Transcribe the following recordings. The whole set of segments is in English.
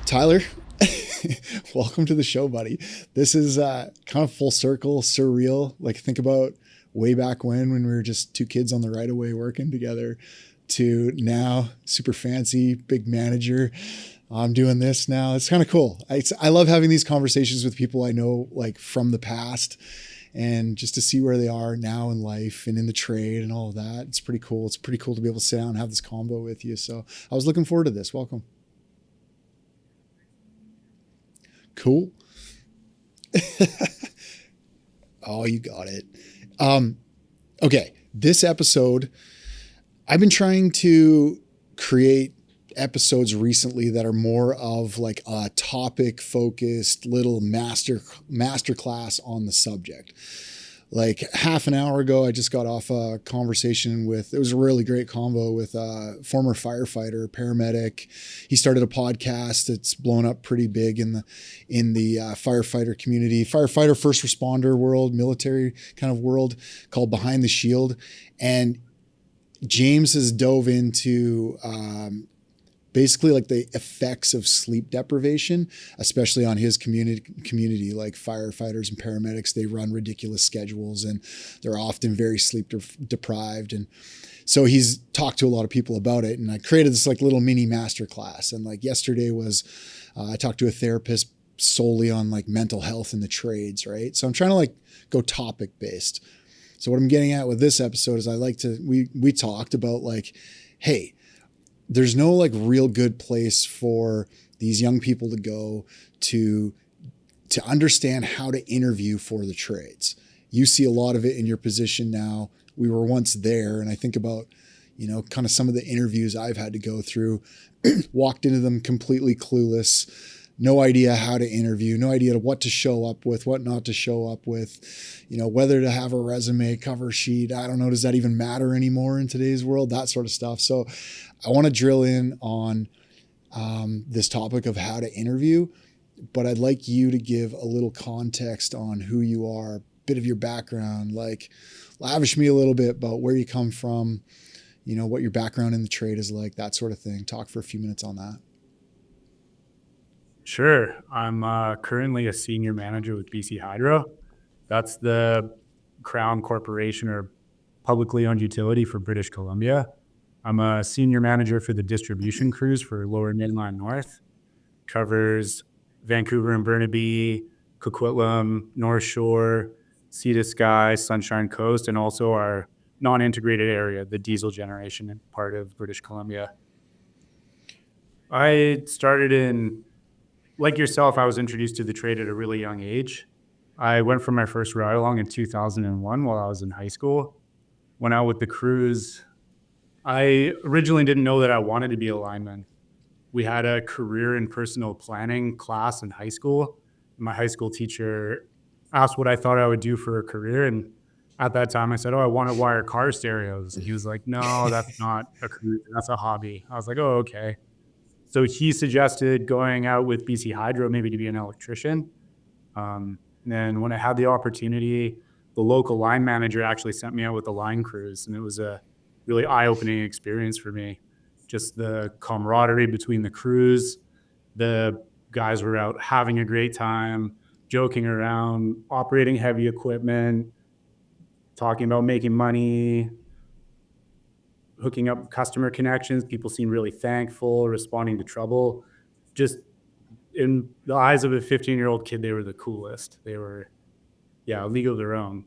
Tyler, welcome to the show, buddy. This is kind of full circle, surreal. Like think about way back when we were just two kids on the right of way working together to now super fancy, big manager. I'm doing this now. It's kind of cool. I love having these conversations with people I know like from the past and just to see where they are now in life and in the trade and all of that. It's pretty cool. It's pretty cool to be able to sit down and have this combo with you. So I was looking forward to this. Welcome. Cool. Oh, you got it. Okay. This episode, I've been trying to create episodes recently that are more of like a topic focused little masterclass on the subject. Like half an hour ago, I just got off a conversation with, it was a really great convo with a former firefighter, paramedic. He started a podcast that's blown up pretty big in the firefighter community, firefighter, first responder world, military kind of world, called Behind the Shield. And James has dove into basically like the effects of sleep deprivation, especially on his community, like firefighters and paramedics. They run ridiculous schedules and they're often very sleep deprived. And so he's talked to a lot of people about it. And I created this like little mini masterclass. And like yesterday was, I talked to a therapist solely on like mental health in the trades, right? So I'm trying to like go topic based. So what I'm getting at with this episode is we talked about like, hey, there's no like real good place for these young people to go to understand how to interview for the trades. You see a lot of it in your position now. We were once there. And I think about, kind of some of the interviews I've had to go through, walked into them completely clueless, no idea how to interview, no idea what to show up with, what not to show up with, whether to have a resume, cover sheet. I don't know. Does that even matter anymore in today's world? That sort of stuff. So I want to drill in on this topic of how to interview, but I'd like you to give a little context on who you are, a bit of your background, like lavish me a little bit about where you come from, what your background in the trade is like, that sort of thing. Talk for a few minutes on that. Sure. I'm currently a senior manager with BC Hydro. That's the Crown Corporation or publicly owned utility for British Columbia. I'm a senior manager for the distribution crews for Lower Mainland North. Covers Vancouver and Burnaby, Coquitlam, North Shore, Sea to Sky, Sunshine Coast, and also our non-integrated area, the diesel generation part of British Columbia. I started like yourself, I was introduced to the trade at a really young age. I went for my first ride along in 2001 while I was in high school. Went out with the crews. I originally didn't know that I wanted to be a lineman. We had a career and personal planning class in high school. My high school teacher asked what I thought I would do for a career. And at that time I said, I want to wire car stereos. And he was like, no, that's not a career. That's a hobby. I was like, oh, okay. So he suggested going out with BC Hydro, maybe to be an electrician. And then when I had the opportunity, the local line manager actually sent me out with the line crews. And it was a really eye-opening experience for me. Just the camaraderie between the crews. The guys were out having a great time, joking around, operating heavy equipment, talking about making money, hooking up customer connections. People seemed really thankful, responding to trouble. Just in the eyes of a 15-year-old kid, they were the coolest. They were, a league of their own.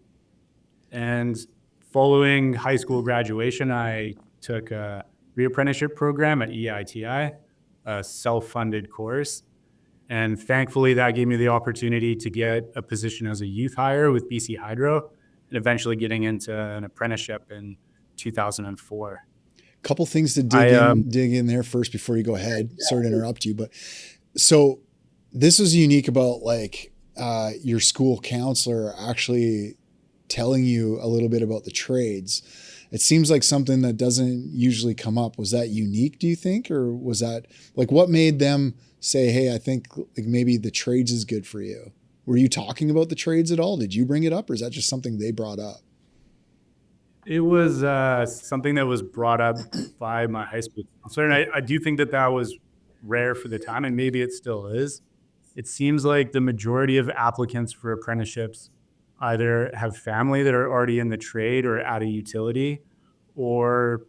And following high school graduation, I took a pre-apprenticeship program at EITI, a self-funded course. And thankfully, that gave me the opportunity to get a position as a youth hire with BC Hydro and eventually getting into an apprenticeship in 2004. Couple things to dig in there first before you go ahead. Sorry to interrupt you, but so this was unique about like your school counselor actually telling you a little bit about the trades. It seems like something that doesn't usually come up. Was that unique, do you think? Or was that like what made them say, hey, I think like maybe the trades is good for you? Were you talking about the trades at all? Did you bring it up or is that just something they brought up? It was something that was brought up by my high school counselor. And I do think that was rare for the time, and maybe it still is. It seems like the majority of applicants for apprenticeships either have family that are already in the trade or at a utility, or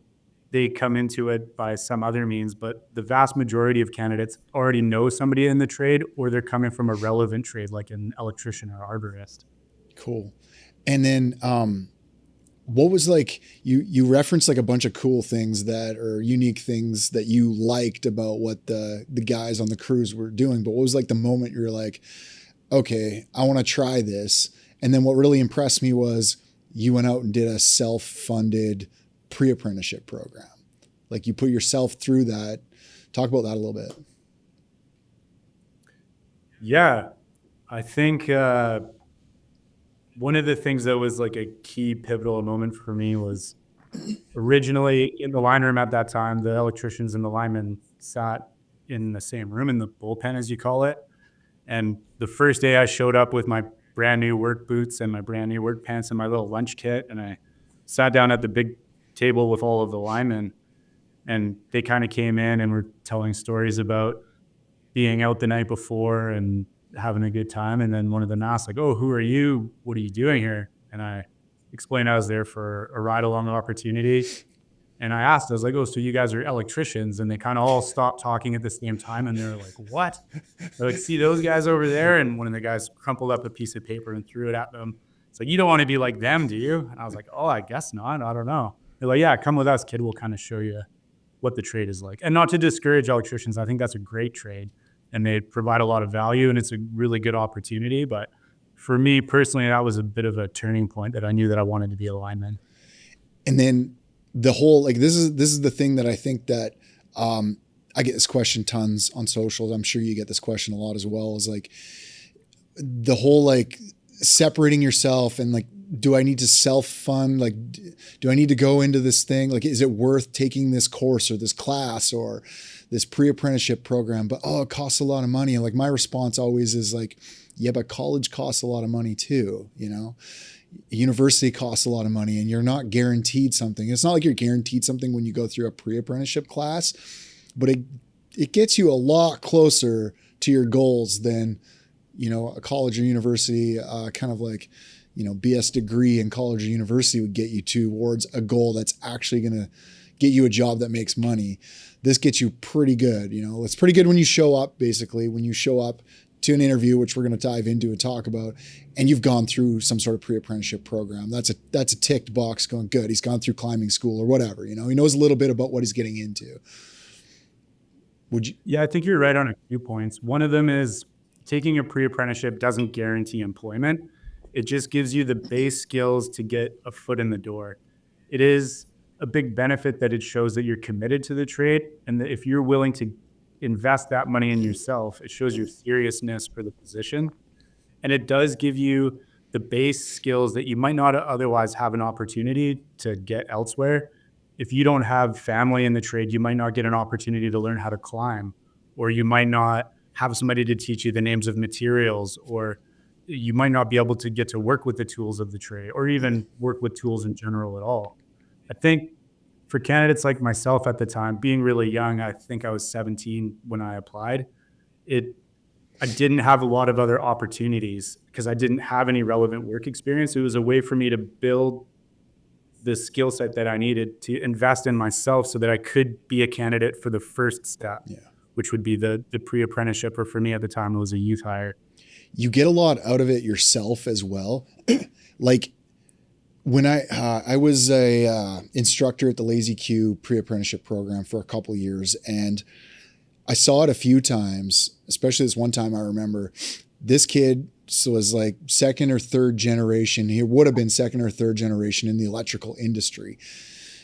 they come into it by some other means. But the vast majority of candidates already know somebody in the trade, or they're coming from a relevant trade like an electrician or arborist. Cool. And then what was like, you referenced like a bunch of cool things that are unique things that you liked about what the guys on the crews were doing. But what was like the moment you were like, okay, I want to try this? And then what really impressed me was you went out and did a self-funded pre-apprenticeship program. Like you put yourself through that. Talk about that a little bit. Yeah, I think one of the things that was like a key pivotal moment for me was originally in the line room at that time, the electricians and the linemen sat in the same room in the bullpen, as you call it. And the first day I showed up with my brand new work boots and my brand new work pants and my little lunch kit, and I sat down at the big table with all of the linemen, and they kind of came in and were telling stories about being out the night before and having a good time. And then one of them asked, like, oh, who are you? What are you doing here? And I explained I was there for a ride along opportunity. And I asked, I was like, oh, so you guys are electricians? And they kind of all stopped talking at the same time. And they're like, what? They're like, see those guys over there? And one of the guys crumpled up a piece of paper and threw it at them. It's like, you don't want to be like them, do you? And I was like, oh, I guess not. I don't know. They're like, yeah, come with us, kid. We'll kind of show you what the trade is like. And not to discourage electricians. I think that's a great trade. And they provide a lot of value, and it's a really good opportunity. But for me personally, that was a bit of a turning point that I knew that I wanted to be a lineman. And then the whole, like, this is the thing that I think that I get this question tons on socials. I'm sure you get this question a lot as well, is like the whole like separating yourself and like, do I need to self-fund? Like, do I need to go into this thing? Like, is it worth taking this course or this class or this pre-apprenticeship program? But, oh, it costs a lot of money. And like, my response always is like, yeah, but college costs a lot of money too. You know, university costs a lot of money and you're not guaranteed something. It's not like you're guaranteed something when you go through a pre-apprenticeship class, but it gets you a lot closer to your goals than, you know, a college or university kind of like, you know, BS degree in college or university would get you towards a goal that's actually going to get you a job that makes money. This gets you pretty good. You know, it's pretty good when you show up, basically, when you show up to an interview, which we're going to dive into and talk about, and you've gone through some sort of pre-apprenticeship program. That's a ticked box going, good. He's gone through climbing school or whatever. You know, he knows a little bit about what he's getting into. Would you? Yeah, I think you're right on a few points. One of them is taking a pre-apprenticeship doesn't guarantee employment. It just gives you the base skills to get a foot in the door. It is a big benefit that it shows that you're committed to the trade, and that if you're willing to invest that money in yourself, it shows your seriousness for the position. And it does give you the base skills that you might not otherwise have an opportunity to get elsewhere. If you don't have family in the trade, you might not get an opportunity to learn how to climb, or you might not have somebody to teach you the names of materials, or you might not be able to get to work with the tools of the trade or even work with tools in general at all. I think for candidates like myself at the time, being really young, I think I was 17 when I applied, I didn't have a lot of other opportunities because I didn't have any relevant work experience. It was a way for me to build the skill set that I needed to invest in myself so that I could be a candidate for the first step, which would be the pre-apprenticeship, or for me at the time, it was a youth hire. You get a lot out of it yourself as well. Like when I was a instructor at the Lazy Q pre-apprenticeship program for a couple of years, and I saw it a few times, especially this one time I remember. This kid was like second or third generation. He would have been second or third generation in the electrical industry.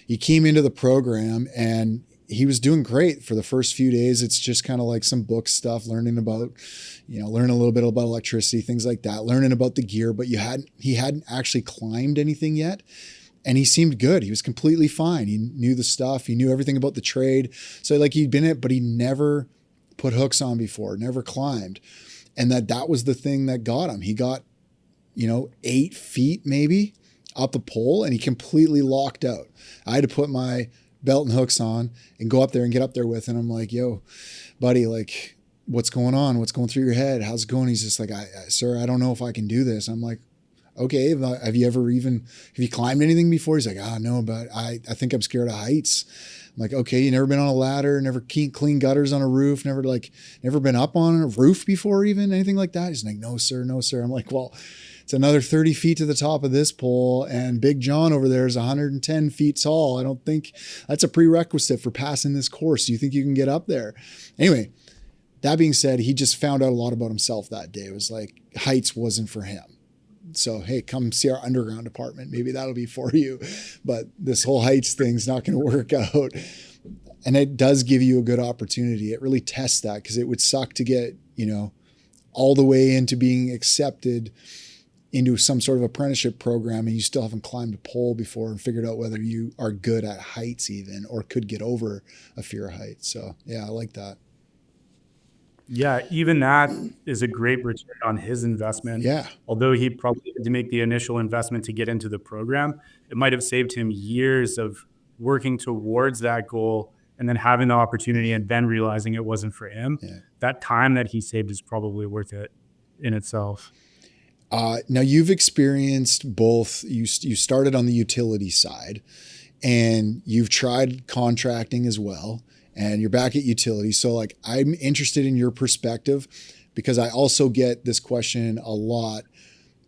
He came into the program and he was doing great for the first few days. It's just kind of like some book stuff, learning a little bit about electricity, things like that, learning about the gear, but he hadn't actually climbed anything yet. And he seemed good. He was completely fine. He knew the stuff. He knew everything about the trade. So like he'd been it, but he never put hooks on before, never climbed. And that was the thing that got him. He got, 8 feet maybe up the pole and he completely locked out. I had to put my belt and hooks on and go up there and get up there with. And I'm like, yo, buddy, like, what's going on? What's going through your head? How's it going? He's just like, sir, I don't know if I can do this. I'm like, okay, have you climbed anything before? He's like, no, but I think I'm scared of heights. I'm like, okay, you never been on a ladder, never clean gutters on a roof, never been up on a roof before, even anything like that? He's like, no, sir. I'm like, well, it's another 30 feet to the top of this pole, and Big John over there is 110 feet tall. I don't think that's a prerequisite for passing this course. Do you think you can get up there? Anyway, that being said, he just found out a lot about himself that day. It was like heights wasn't for him. So, hey, come see our underground department. Maybe that'll be for you. But this whole heights thing's not going to work out. And it does give you a good opportunity. It really tests that, because it would suck to get, all the way into being accepted into some sort of apprenticeship program and you still haven't climbed a pole before and figured out whether you are good at heights even, or could get over a fear of heights. So, yeah, I like that. Yeah, even that is a great return on his investment. Yeah. Although he probably had to make the initial investment to get into the program, it might have saved him years of working towards that goal and then having the opportunity and then realizing it wasn't for him. Yeah. That time that he saved is probably worth it in itself. Now you've experienced both. You started on the utility side and you've tried contracting as well. And you're back at utility. So like, I'm interested in your perspective, because I also get this question a lot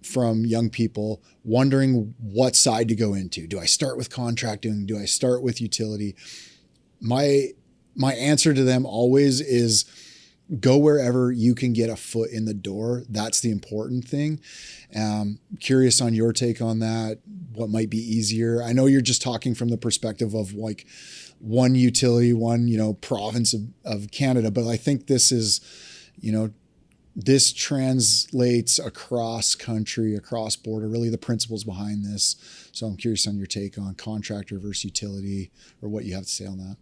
from young people wondering what side to go into. Do I start with contracting? Do I start with utility? My answer to them always is go wherever you can get a foot in the door. That's the important thing. Curious on your take on that. What might be easier? I know you're just talking from the perspective of like one utility, one, province of Canada, but I think this is, this translates across country, across border, really the principles behind this. So I'm curious on your take on contractor versus utility, or what you have to say on that.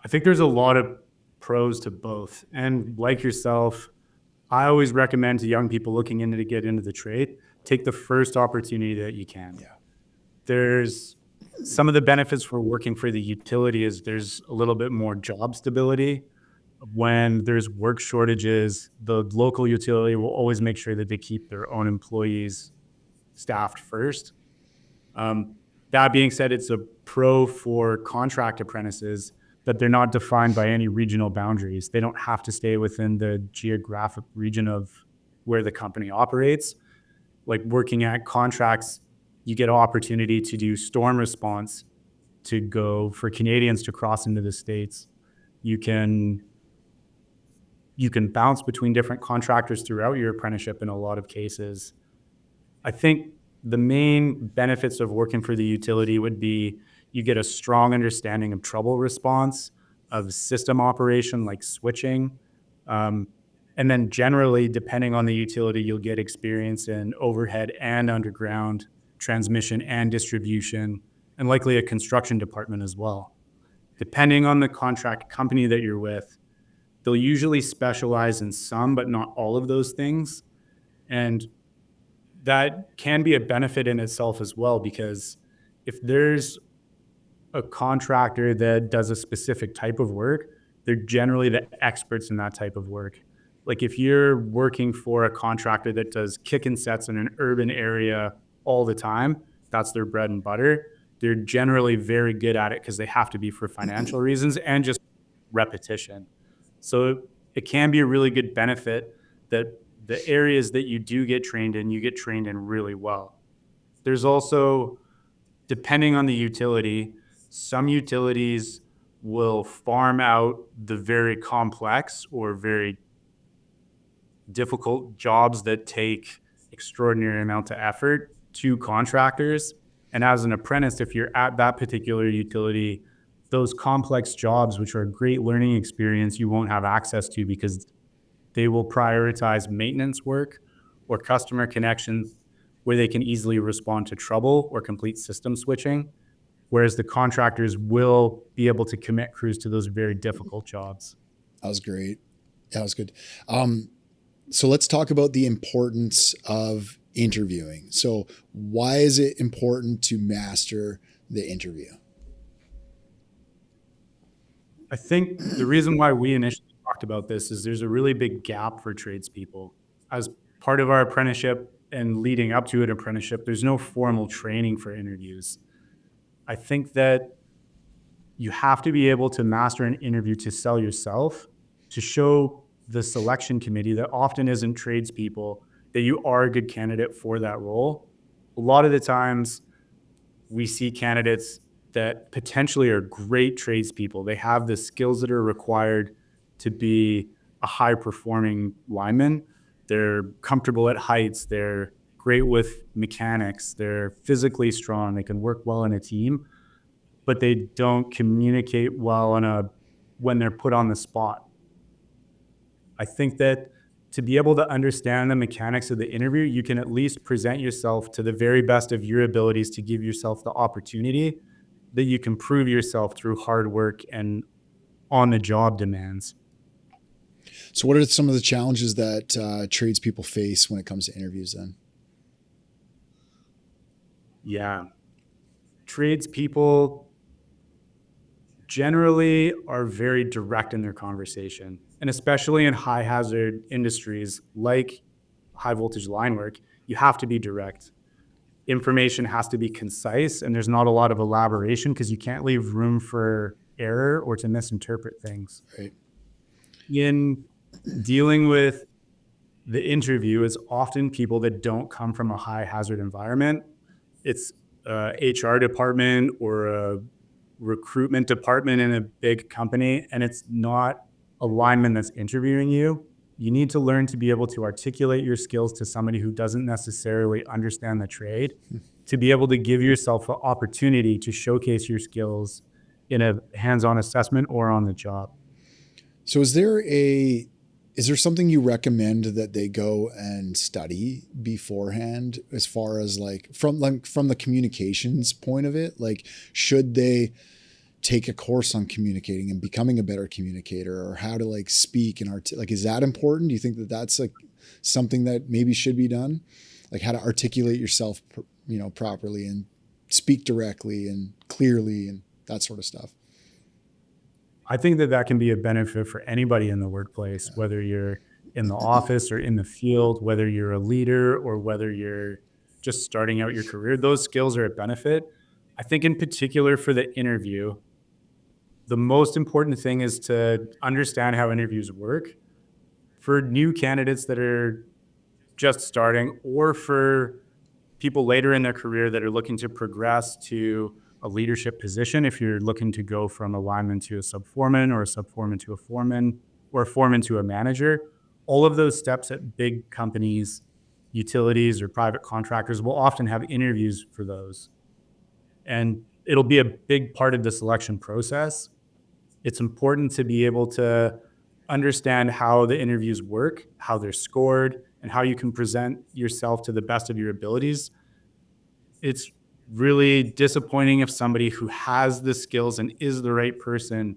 I think there's a lot of pros to both. And like yourself, I always recommend to young people looking to get into the trade, take the first opportunity that you can. Yeah. There's some of the benefits for working for the utility is there's a little bit more job stability. When there's work shortages, the local utility will always make sure that they keep their own employees staffed first. That being said, it's a pro for contract apprentices that they're not defined by any regional boundaries. They don't have to stay within the geographic region of where the company operates. Like working at contracts, you get an opportunity to do storm response, to go for Canadians to cross into the States. You can bounce between different contractors throughout your apprenticeship in a lot of cases. I think the main benefits of working for the utility would be you get a strong understanding of trouble response, of system operation like switching. And then generally, depending on the utility, you'll get experience in overhead and underground transmission and distribution, and likely a construction department as well. Depending on the contract company that you're with, they'll usually specialize in some, but not all of those things. And that can be a benefit in itself as well, because if there's a contractor that does a specific type of work, they're generally the experts in that type of work. Like if you're working for a contractor that does kick and sets in an urban area all the time, that's their bread and butter. They're generally very good at it because they have to be for financial reasons and just repetition. So it can be a really good benefit that the areas that you do get trained in, you get trained in really well. There's also, depending on the utility, some utilities will farm out the very complex or very difficult jobs that take extraordinary amount of effort to contractors. And as an apprentice, if you're at that particular utility, those complex jobs, which are a great learning experience, you won't have access to because they will prioritize maintenance work or customer connections where they can easily respond to trouble or complete system switching, whereas the contractors will be able to commit crews to those very difficult jobs. That was great. That was good. So let's talk about the importance of interviewing. So why is it important to master the interview? I think the reason why we initially talked about this is there's a really big gap for tradespeople. As part of our apprenticeship and leading up to an apprenticeship, there's no formal training for interviews. I think that you have to be able to master an interview to sell yourself, to show the selection committee that often isn't tradespeople that you are a good candidate for that role. A lot of the times we see candidates that potentially are great tradespeople. They have the skills that are required to be a high performing lineman. They're comfortable at heights. They're great with mechanics. They're physically strong. They can work well in a team, but they don't communicate well when they're put on the spot. I think that to be able to understand the mechanics of the interview, you can at least present yourself to the very best of your abilities to give yourself the opportunity that you can prove yourself through hard work and on-the-job demands. So what are some of the challenges that tradespeople face when it comes to interviews then? Yeah. Tradespeople generally are very direct in their conversation. And especially in high hazard industries like high voltage line work, you have to be direct. Information has to be concise, and there's not a lot of elaboration because you can't leave room for error or to misinterpret things. Right. In dealing with the interview, it's often people that don't come from a high hazard environment. It's a HR department or a recruitment department in a big company, and it's not a lineman that's interviewing you. You need to learn to be able to articulate your skills to somebody who doesn't necessarily understand the trade, to be able to give yourself an opportunity to showcase your skills in a hands-on assessment or on the job. So is there something you recommend that they go and study beforehand as far as from the communications point of it? Like, should they take a course on communicating and becoming a better communicator, or how to speak and is that important? Do you think that that's something that maybe should be done? Like how to articulate yourself, properly and speak directly and clearly and that sort of stuff. I think that can be a benefit for anybody in the workplace, whether you're in the office or in the field, whether you're a leader or whether you're just starting out your career. Those skills are a benefit. I think in particular for the interview, the most important thing is to understand how interviews work. For new candidates that are just starting, or for people later in their career that are looking to progress to a leadership position, if you're looking to go from a lineman to a subforeman or a subforeman to a foreman or a foreman to a manager, all of those steps at big companies, utilities, or private contractors will often have interviews for those. And it'll be a big part of the selection process. It's important to be able to understand how the interviews work, how they're scored, and how you can present yourself to the best of your abilities. It's really disappointing if somebody who has the skills and is the right person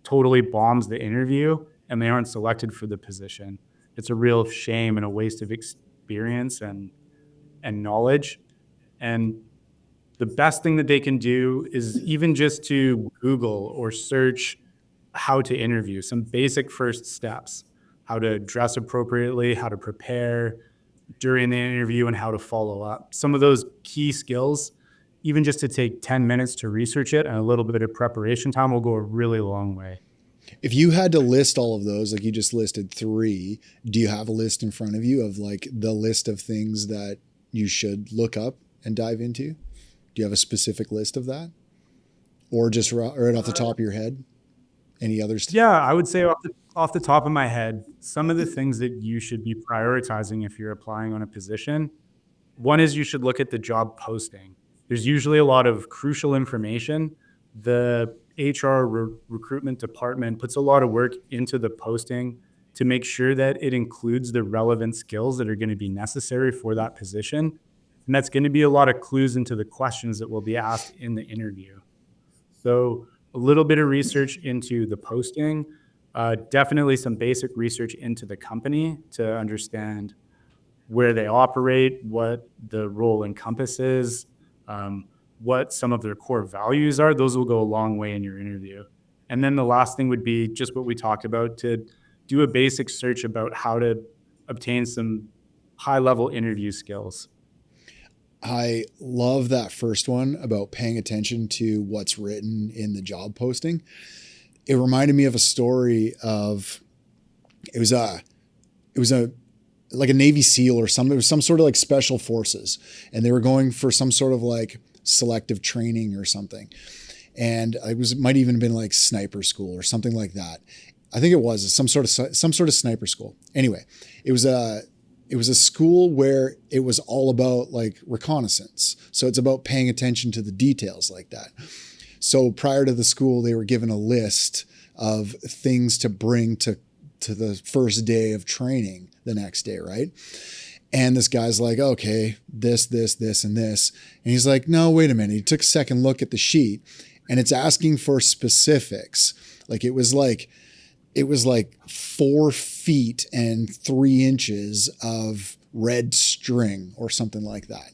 totally bombs the interview and they aren't selected for the position. It's a real shame and a waste of experience and knowledge. And the best thing that they can do is even just to Google or search how to interview, some basic first steps, how to dress appropriately, how to prepare during the interview, and how to follow up. Some of those key skills, even just to take 10 minutes to research it and a little bit of preparation time, will go a really long way. If you had to list all of those, like you just listed 3, do you have a list in front of you of the list of things that you should look up and dive into? Do you have a specific list of that? Or just right off the top of your head? Any others? Yeah, I would say off the top of my head, some of the things that you should be prioritizing if you're applying on a position. One is you should look at the job posting. There's usually a lot of crucial information. The HR recruitment department puts a lot of work into the posting to make sure that it includes the relevant skills that are going to be necessary for that position. And that's going to be a lot of clues into the questions that will be asked in the interview. So a little bit of research into the posting, definitely some basic research into the company to understand where they operate, what the role encompasses, what some of their core values are. Those will go a long way in your interview. And then the last thing would be just what we talked about, to do a basic search about how to obtain some high-level interview skills. I love that first one about paying attention to what's written in the job posting. It reminded me of a story of, it was like a Navy SEAL or something. It was some sort of like special forces, and they were going for some sort of like selective training or something. And it might even have been like sniper school or something like that. I think it was some sort of sniper school. Anyway, it was a school where it was all about like reconnaissance. So it's about paying attention to the details like that. So prior to the school, they were given a list of things to bring to the first day of training the next day, right? And this guy's like, okay, this, and this. And he's like, no, wait a minute. He took a second look at the sheet, and it's asking for specifics. Like it was like 4 feet and 3 inches of red string or something like that.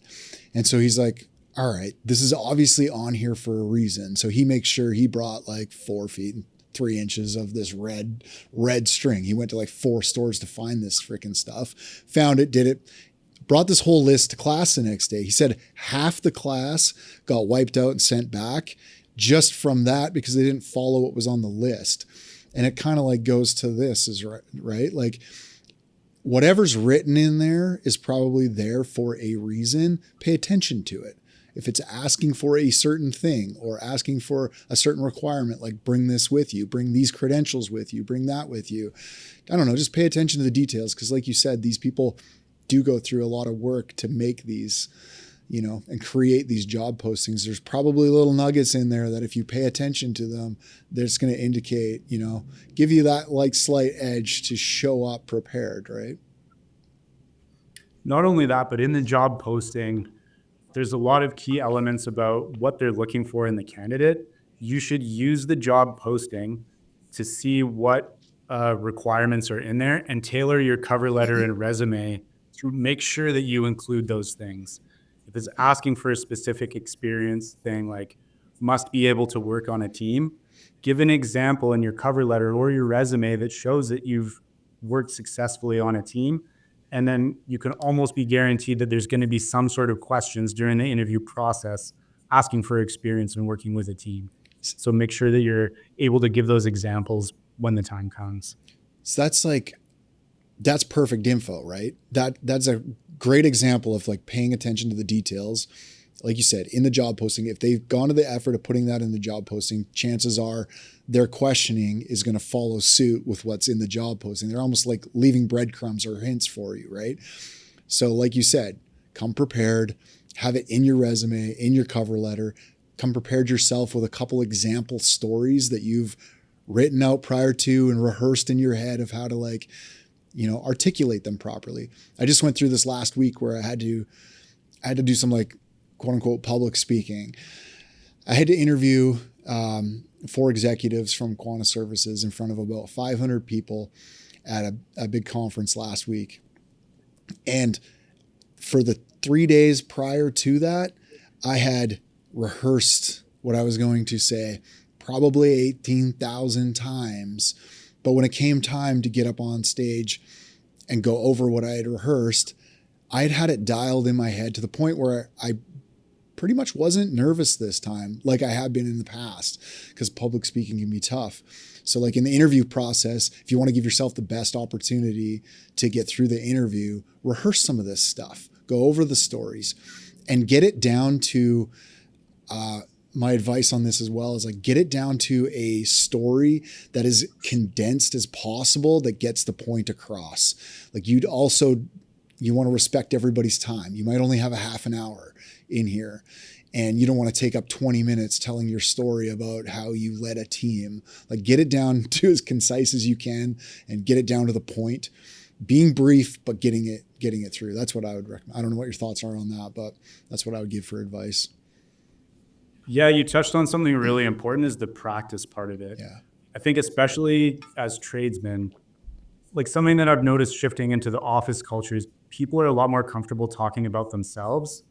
And so he's like, all right, this is obviously on here for a reason. So he makes sure he brought like 4 feet and 3 inches of this red string. He went to like 4 stores to find this freaking stuff, found it, did it, brought this whole list to class the next day. He said half the class got wiped out and sent back just from that because they didn't follow what was on the list. And it kind of like goes to this is right? Like whatever's written in there is probably there for a reason. Pay attention to it. If it's asking for a certain thing or asking for a certain requirement, like bring this with you, bring these credentials with you, bring that with you. I don't know, just pay attention to the details. Because like you said, these people do go through a lot of work to make these, and create these job postings. There's probably little nuggets in there that if you pay attention to them, that's going to indicate, give you that like slight edge to show up prepared, right? Not only that, but in the job posting, there's a lot of key elements about what they're looking for in the candidate. You should use the job posting to see what requirements are in there and tailor your cover letter and resume to make sure that you include those things. If it's asking for a specific experience thing, like must be able to work on a team, give an example in your cover letter or your resume that shows that you've worked successfully on a team. And then you can almost be guaranteed that there's going to be some sort of questions during the interview process asking for experience in working with a team. So make sure that you're able to give those examples when the time comes. So that's perfect info, right? That's a great example of like paying attention to the details. Like you said, in the job posting, if they've gone to the effort of putting that in the job posting, chances are their questioning is going to follow suit with what's in the job posting. They're almost like leaving breadcrumbs or hints for you, right? So like you said, come prepared, have it in your resume, in your cover letter, come prepared yourself with a couple example stories that you've written out prior to and rehearsed in your head of how to articulate them properly. I just went through this last week where I had to do some like quote unquote public speaking. I had to interview 4 executives from Quanta Services in front of about 500 people at a big conference last week. And for the 3 days prior to that, I had rehearsed what I was going to say probably 18,000 times. But when it came time to get up on stage and go over what I had rehearsed, I had it dialed in my head to the point where I pretty much wasn't nervous this time like I have been in the past, because public speaking can be tough. So like in the interview process, if you want to give yourself the best opportunity to get through the interview, rehearse some of this stuff, go over the stories and get it down to, my advice on this as well is like, get it down to a story that is condensed as possible, that gets the point across. Like you want to respect everybody's time. You might only have a half an hour in here, and you don't want to take up 20 minutes telling your story about how you led a team. Like get it down to as concise as you can and get it down to the point, being brief, but getting it through. That's what I would recommend. I don't know what your thoughts are on that, but that's what I would give for advice. Yeah, you touched on something really important, is the practice part of it. Yeah. I think especially as tradesmen, like something that I've noticed shifting into the office culture is people are a lot more comfortable talking about themselves.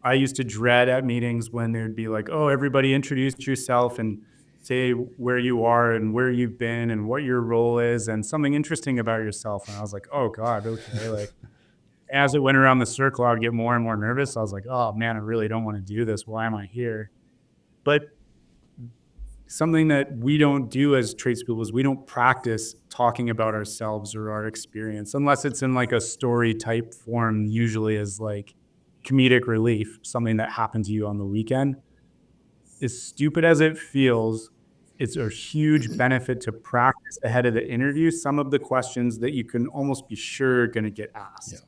I used to dread at meetings when there'd be like, oh, everybody introduce yourself. And say where you are and where you've been and what your role is and something interesting about yourself. And I was like, oh God, okay. Like as it went around the circle, I would get more and more nervous. I was like, oh man, I really don't want to do this. Why am I here? But something that we don't do as tradespeople is we don't practice talking about ourselves or our experience unless it's in like a story type form, usually as like comedic relief, something that happened to you on the weekend. As stupid as it feels, it's a huge benefit to practice ahead of the interview some of the questions that you can almost be sure are going to get asked. Yeah.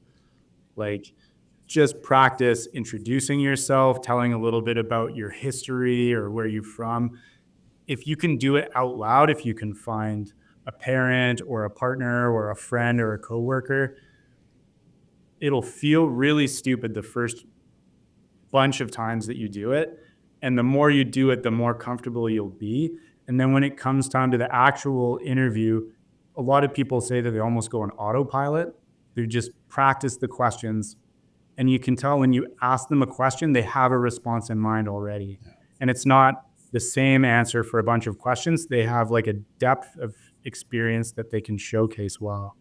Like just practice introducing yourself, telling a little bit about your history or where you're from. If you can do it out loud, if you can find a parent or a partner or a friend or a coworker, it'll feel really stupid the first bunch of times that you do it. And the more you do it, the more comfortable you'll be. And then when it comes time to the actual interview, a lot of people say that they almost go on autopilot. They just practice the questions. And you can tell when you ask them a question, they have a response in mind already. Yeah. And it's not the same answer for a bunch of questions. They have like a depth of experience that they can showcase well.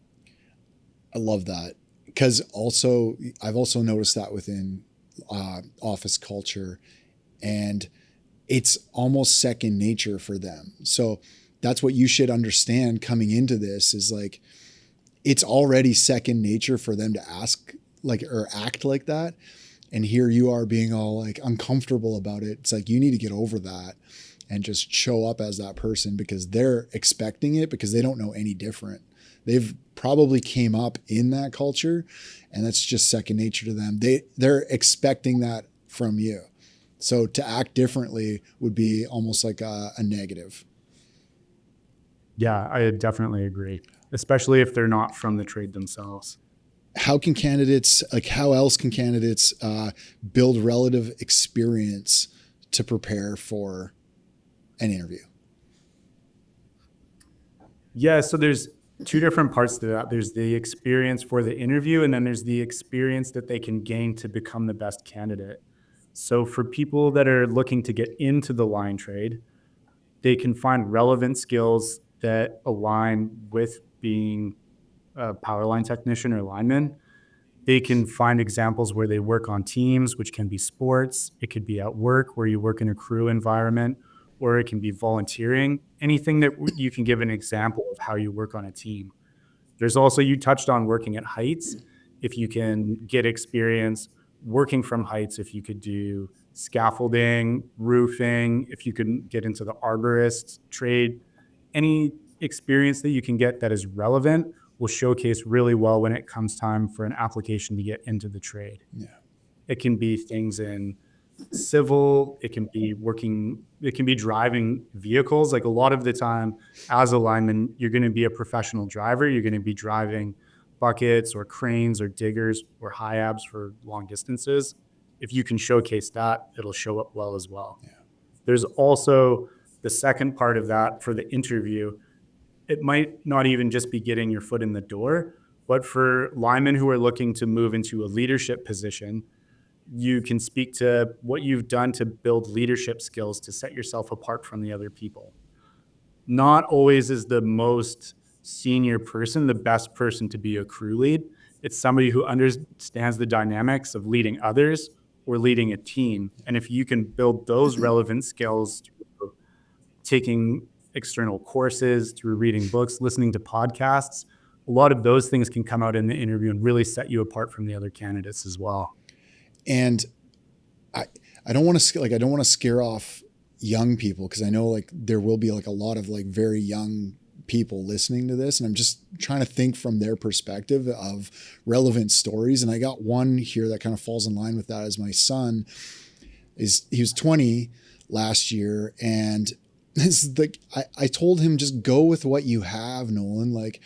I love that. Because also, I've also noticed that within office culture, and it's almost second nature for them. So that's what you should understand coming into this is like, it's already second nature for them to ask like, or act like that. And here you are being all like uncomfortable about it. It's like, you need to get over that and just show up as that person because they're expecting it because they don't know any different. They've probably came up in that culture and that's just second nature to them. They're expecting that from you. So to act differently would be almost like a negative. Yeah, I definitely agree, especially if they're not from the trade themselves. How else can candidates build relative experience to prepare for an interview? Yeah, so there's two different parts to that. There's the experience for the interview, and then there's the experience that they can gain to become the best candidate. So for people that are looking to get into the line trade, they can find relevant skills that align with being a power line technician or lineman. They can find examples where they work on teams, which can be sports. It could be at work where you work in a crew environment, or it can be volunteering. Anything that you can give an example of how you work on a team. There's also, you touched on working at heights. If you can get experience working from heights, if you could do scaffolding, roofing, if you can get into the arborist trade, any experience that you can get that is relevant will showcase really well when it comes time for an application to get into the trade. Yeah. It can be things in civil, it can be driving vehicles. Like a lot of the time as a lineman, you're going to be a professional driver. You're going to be driving buckets or cranes or diggers or high abs for long distances. If you can showcase that, it'll show up well as well. Yeah. There's also the second part of that for the interview. It might not even just be getting your foot in the door, but for linemen who are looking to move into a leadership position, you can speak to what you've done to build leadership skills to set yourself apart from the other people. Not always is the most senior person the best person to be a crew lead. It's somebody who understands the dynamics of leading others or leading a team. And if you can build those relevant skills through taking external courses, through reading books, listening to podcasts, a lot of those things can come out in the interview and really set you apart from the other candidates as well. And I don't want to scare off young people because I know like there will be like a lot of like very young people listening to this, and I'm just trying to think from their perspective of relevant stories. And I got one here that kind of falls in line with that. As my son he was 20 last year, and this is like I told him, just go with what you have, Nolan. Like,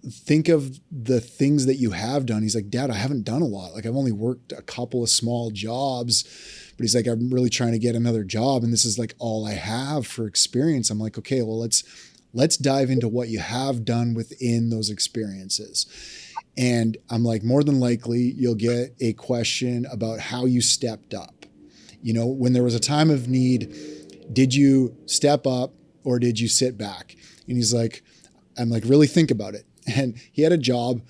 think of the things that you have done. He's like, Dad, I haven't done a lot. Like, I've only worked a couple of small jobs, but he's like, I'm really trying to get another job, and this is like all I have for experience. I'm like, okay, well, let's dive into what you have done within those experiences. And I'm like, more than likely you'll get a question about how you stepped up. You know, when there was a time of need, Did you step up or did you sit back? And he's like, I'm like, really think about it. And he had a job.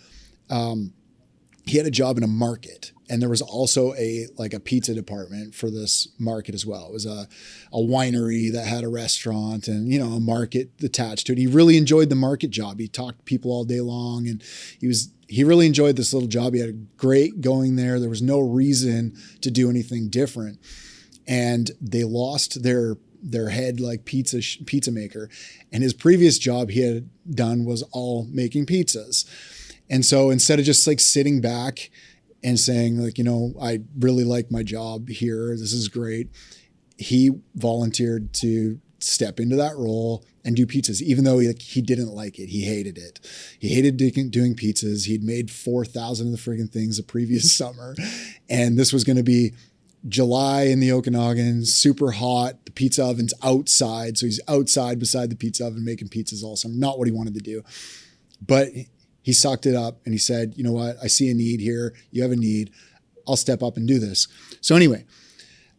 He had a job in a market, and there was also a pizza department for this market as well. It was a winery that had a restaurant and, you know, a market attached to it. He really enjoyed the market job. He talked to people all day long, and he really enjoyed this little job. He had a great going there. There was no reason to do anything different. And they lost their head pizza maker. And his previous job he had done was all making pizzas. And so instead of just sitting back and saying you know, I really like my job here, this is great, he volunteered to step into that role and do pizzas, even though he didn't like it. He hated it. He hated doing pizzas. He'd made 4,000 of the friggin' things the previous summer. And this was going to be July in the Okanagan, super hot. The pizza oven's outside. So he's outside beside the pizza oven making pizzas all summer. Not what he wanted to do. But he sucked it up and he said, you know what? I see a need here. You have a need. I'll step up and do this. So anyway,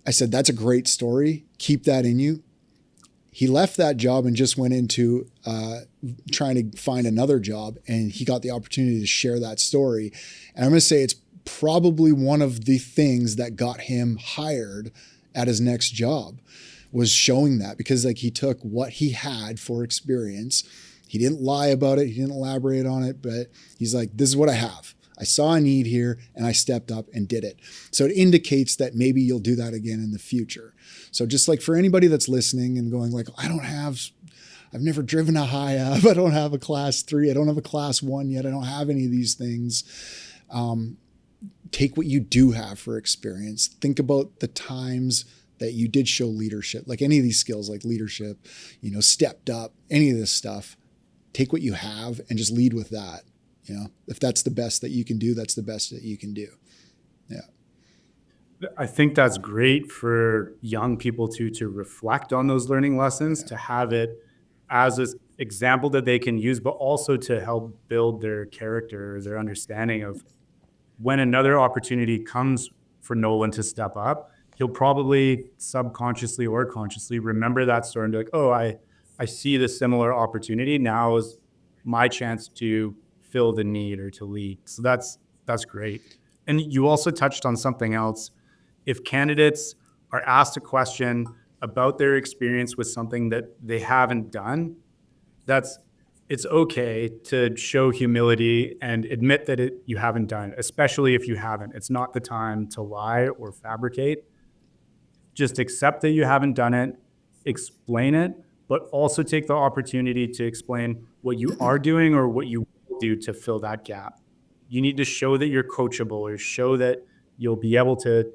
I said, that's a great story. Keep that in you. He left that job and just went into trying to find another job. And he got the opportunity to share that story. And I'm going to say it's probably one of the things that got him hired at his next job, was showing that, because he took what he had for experience. He didn't lie about it. He didn't elaborate on it, but he's like, this is what I have. I saw a need here and I stepped up and did it. So it indicates that maybe you'll do that again in the future. So just for anybody that's listening and going I've never driven a high-up. I don't have a class 3. I don't have a class 1 yet. I don't have any of these things. Take what you do have for experience. Think about the times that you did show leadership, any of these skills, like leadership, you know, stepped up, any of this stuff. Take what you have and just lead with that. You know, if that's the best that you can do, that's the best that you can do. Yeah. I think that's great for young people to reflect on those learning lessons, to have it as an example that they can use, but also to help build their character, their understanding of when another opportunity comes for Nolan to step up, he'll probably subconsciously or consciously remember that story and be like, oh, I see the similar opportunity. Now is my chance to fill the need or to lead. So that's great. And you also touched on something else. If candidates are asked a question about their experience with something that they haven't done, it's okay to show humility and admit that you haven't done, especially if you haven't. It's not the time to lie or fabricate. Just accept that you haven't done it, explain it, but also take the opportunity to explain what you are doing or what you will do to fill that gap. You need to show that you're coachable, or show that you'll be able to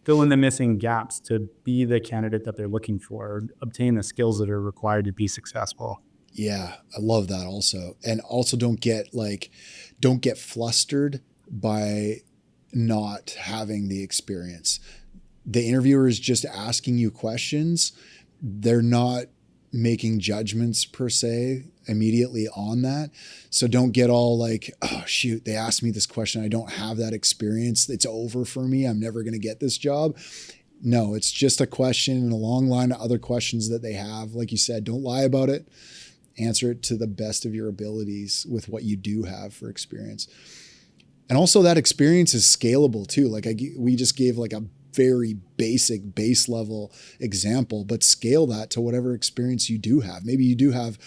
fill in the missing gaps to be the candidate that they're looking for, or obtain the skills that are required to be successful. Yeah, I love that also. And also don't get flustered by not having the experience. The interviewer is just asking you questions. They're not making judgments per se immediately on that. So don't get all oh shoot, they asked me this question. I don't have that experience. It's over for me. I'm never going to get this job. No, it's just a question and a long line of other questions that they have. Like you said, don't lie about it. Answer it to the best of your abilities with what you do have for experience. And also that experience is scalable too. We just gave a very basic base level example, but scale that to whatever experience you do have. Maybe you do have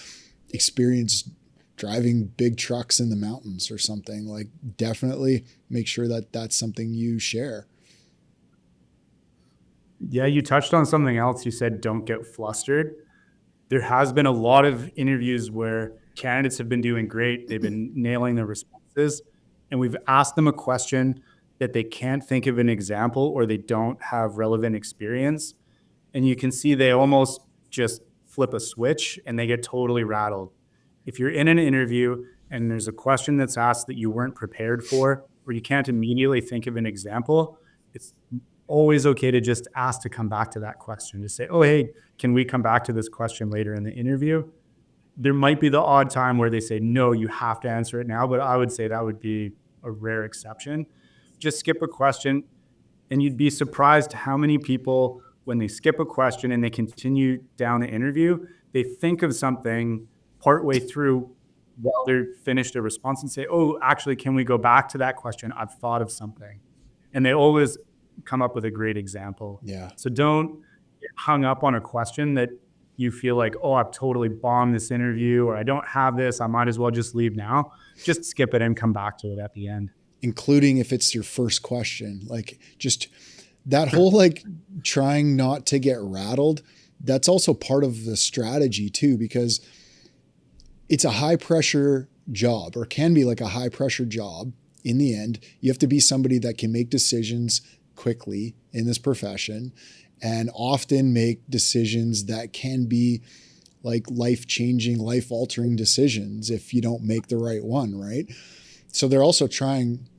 experience driving big trucks in the mountains or something. Definitely make sure that that's something you share. Yeah, you touched on something else. You said don't get flustered. There has been a lot of interviews where candidates have been doing great. They've been nailing their responses, and we've asked them a question that they can't think of an example or they don't have relevant experience. And you can see they almost just flip a switch and they get totally rattled. If you're in an interview and there's a question that's asked that you weren't prepared for, or you can't immediately think of an example, it's always okay to just ask to come back to that question, to say, oh, hey, can we come back to this question later in the interview? There might be the odd time where they say, no, you have to answer it now, but I would say that would be a rare exception. Just skip a question, and you'd be surprised how many people when they skip a question and they continue down the interview, they think of something partway through while they're finished a response and say, oh, actually, can we go back to that question? I've thought of something. And they always come up with a great example. Yeah. So don't get hung up on a question that you feel like, oh, I've totally bombed this interview, or I don't have this, I might as well just leave now. Just skip it and come back to it at the end. Including if it's your first question, like just that whole like trying not to get rattled. That's also part of the strategy too, because it's a high pressure job, or can be like a high pressure job. In the end, you have to be somebody that can make decisions quickly in this profession, and often make decisions that can be like life-changing, life-altering decisions if you don't make the right one, right? So they're also trying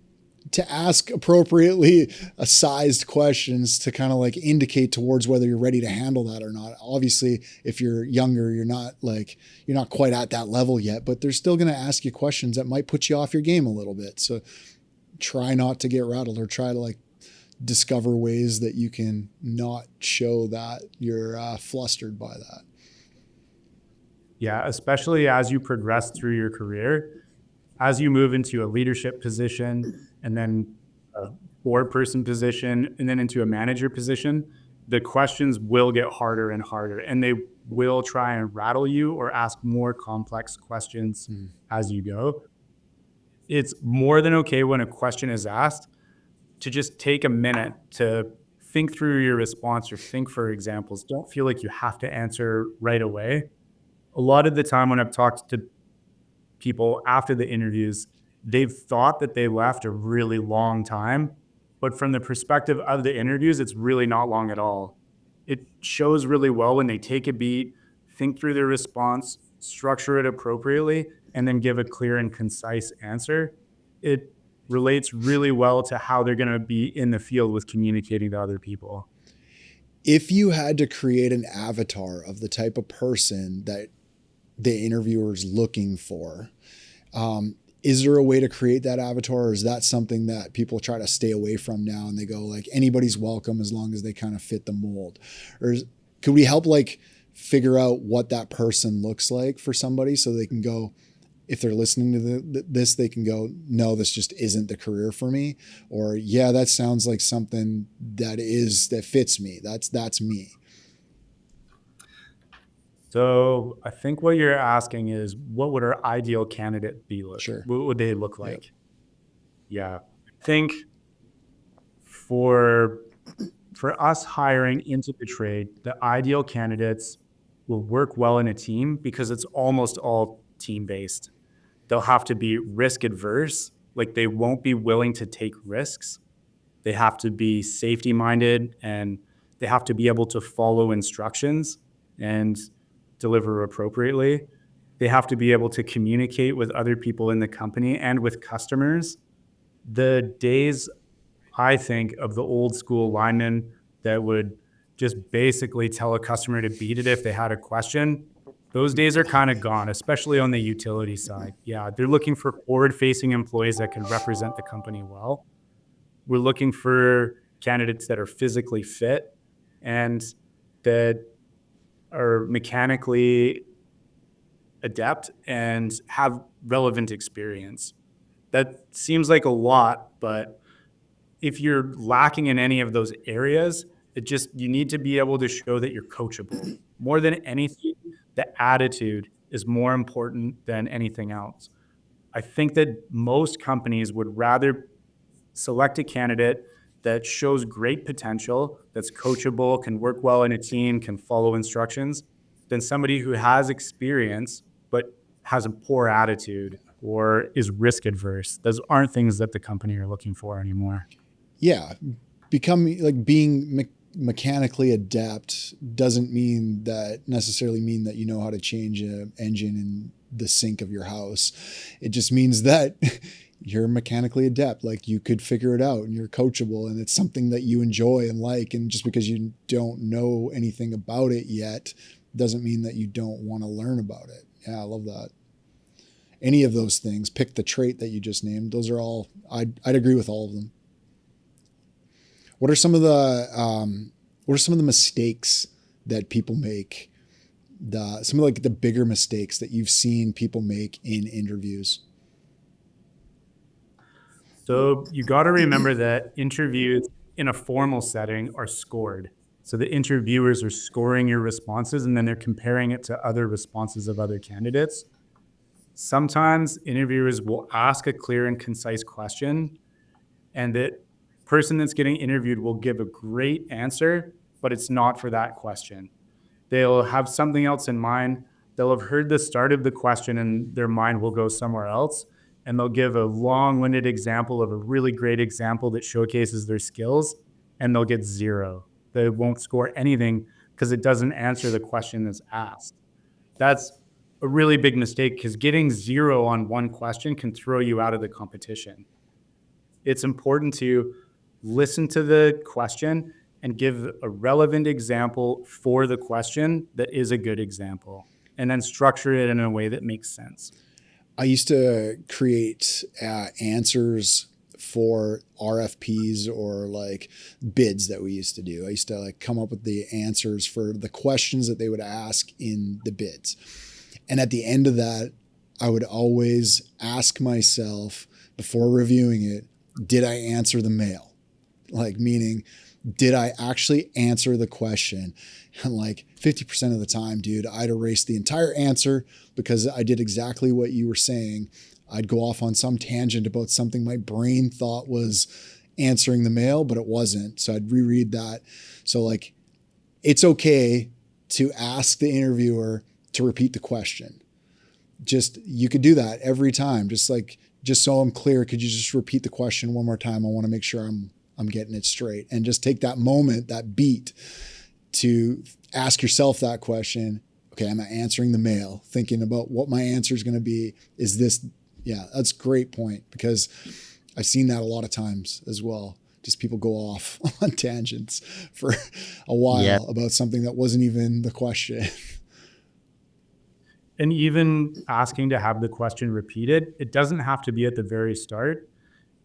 to ask appropriately sized questions to kind of like indicate towards whether you're ready to handle that or not. Obviously, if you're younger, you're not quite at that level yet, but they're still going to ask you questions that might put you off your game a little bit. So try not to get rattled, or try to like discover ways that you can not show that you're flustered by that. Yeah, especially as you progress through your career, as you move into a leadership position and then a board person position and then into a manager position, the questions will get harder and harder, and they will try and rattle you or ask more complex questions as you go. It's more than okay when a question is asked to just take a minute to think through your response or think for examples. Don't feel like you have to answer right away. A lot of the time when I've talked to people after the interviews, they've thought that they left a really long time, but from the perspective of the interviews, it's really not long at all. It shows really well when they take a beat, think through their response, structure it appropriately, and then give a clear and concise answer. It relates really well to how they're going to be in the field with communicating to other people. If you had to create an avatar of the type of person that the interviewer is looking for, is there a way to create that avatar, or is that something that people try to stay away from now and they go like anybody's welcome as long as they kind of fit the mold? Or could we help like figure out what that person looks like for somebody so they can go, if they're listening to this, they can go, no, this just isn't the career for me. Or yeah, that sounds like something that fits me. That's me. So I think what you're asking is, what would our ideal candidate be like? Sure. What would they look like? Yeah. I think for us hiring into the trade, the ideal candidates will work well in a team because it's almost all team-based. They'll have to be risk adverse, like they won't be willing to take risks. They have to be safety minded, and they have to be able to follow instructions and deliver appropriately. They have to be able to communicate with other people in the company and with customers. The days, I think, of the old school linemen that would just basically tell a customer to beat it if they had a question, those days are kind of gone, especially on the utility side. Yeah, they're looking for forward-facing employees that can represent the company well. We're looking for candidates that are physically fit and that are mechanically adept and have relevant experience. That seems like a lot, but if you're lacking in any of those areas, you need to be able to show that you're coachable. More than anything, the attitude is more important than anything else. I think that most companies would rather select a candidate that shows great potential, that's coachable, can work well in a team, can follow instructions, than somebody who has experience but has a poor attitude or is risk adverse. Those aren't things that the company are looking for anymore. Yeah. Being mechanically adept doesn't necessarily mean that you know how to change an engine in the sink of your house. It just means that you're mechanically adept. Like you could figure it out and you're coachable and it's something that you enjoy and like. And just because you don't know anything about it yet doesn't mean that you don't want to learn about it. Yeah, I love that. Any of those things, pick the trait that you just named. Those are all, I'd agree with all of them. What are some of the What are some of the mistakes that people make? Some of like the bigger mistakes that you've seen people make in interviews? So you got to remember that interviews in a formal setting are scored. So the interviewers are scoring your responses and then they're comparing it to other responses of other candidates. Sometimes interviewers will ask a clear and concise question, and the person that's getting interviewed will give a great answer, but it's not for that question. They'll have something else in mind. They'll have heard the start of the question and their mind will go somewhere else. And they'll give a long-winded example of a really great example that showcases their skills, and they'll get 0. They won't score anything because it doesn't answer the question that's asked. That's a really big mistake because getting 0 on one question can throw you out of the competition. It's important to listen to the question and give a relevant example for the question that is a good example, and then structure it in a way that makes sense. I used to create answers for RFPs or like bids that we used to do. I used to like come up with the answers for the questions that they would ask in the bids. And at the end of that, I would always ask myself before reviewing it, did I answer the mail? Like, meaning, did I actually answer the question? And like 50% of the time, dude, I'd erase the entire answer because I did exactly what you were saying. I'd go off on some tangent about something my brain thought was answering the mail, but it wasn't. So I'd reread that. So like, it's okay to ask the interviewer to repeat the question. Just, you could do that every time. Just so I'm clear, could you just repeat the question one more time? I want to make sure I'm getting it straight, and just take that moment, that beat, to ask yourself that question. Okay, am I answering the mail? Thinking about what my answer is going to be. Is this, yeah, that's a great point, because I've seen that a lot of times as well. Just people go off on tangents for a while about something that wasn't even the question. And even asking to have the question repeated, it doesn't have to be at the very start.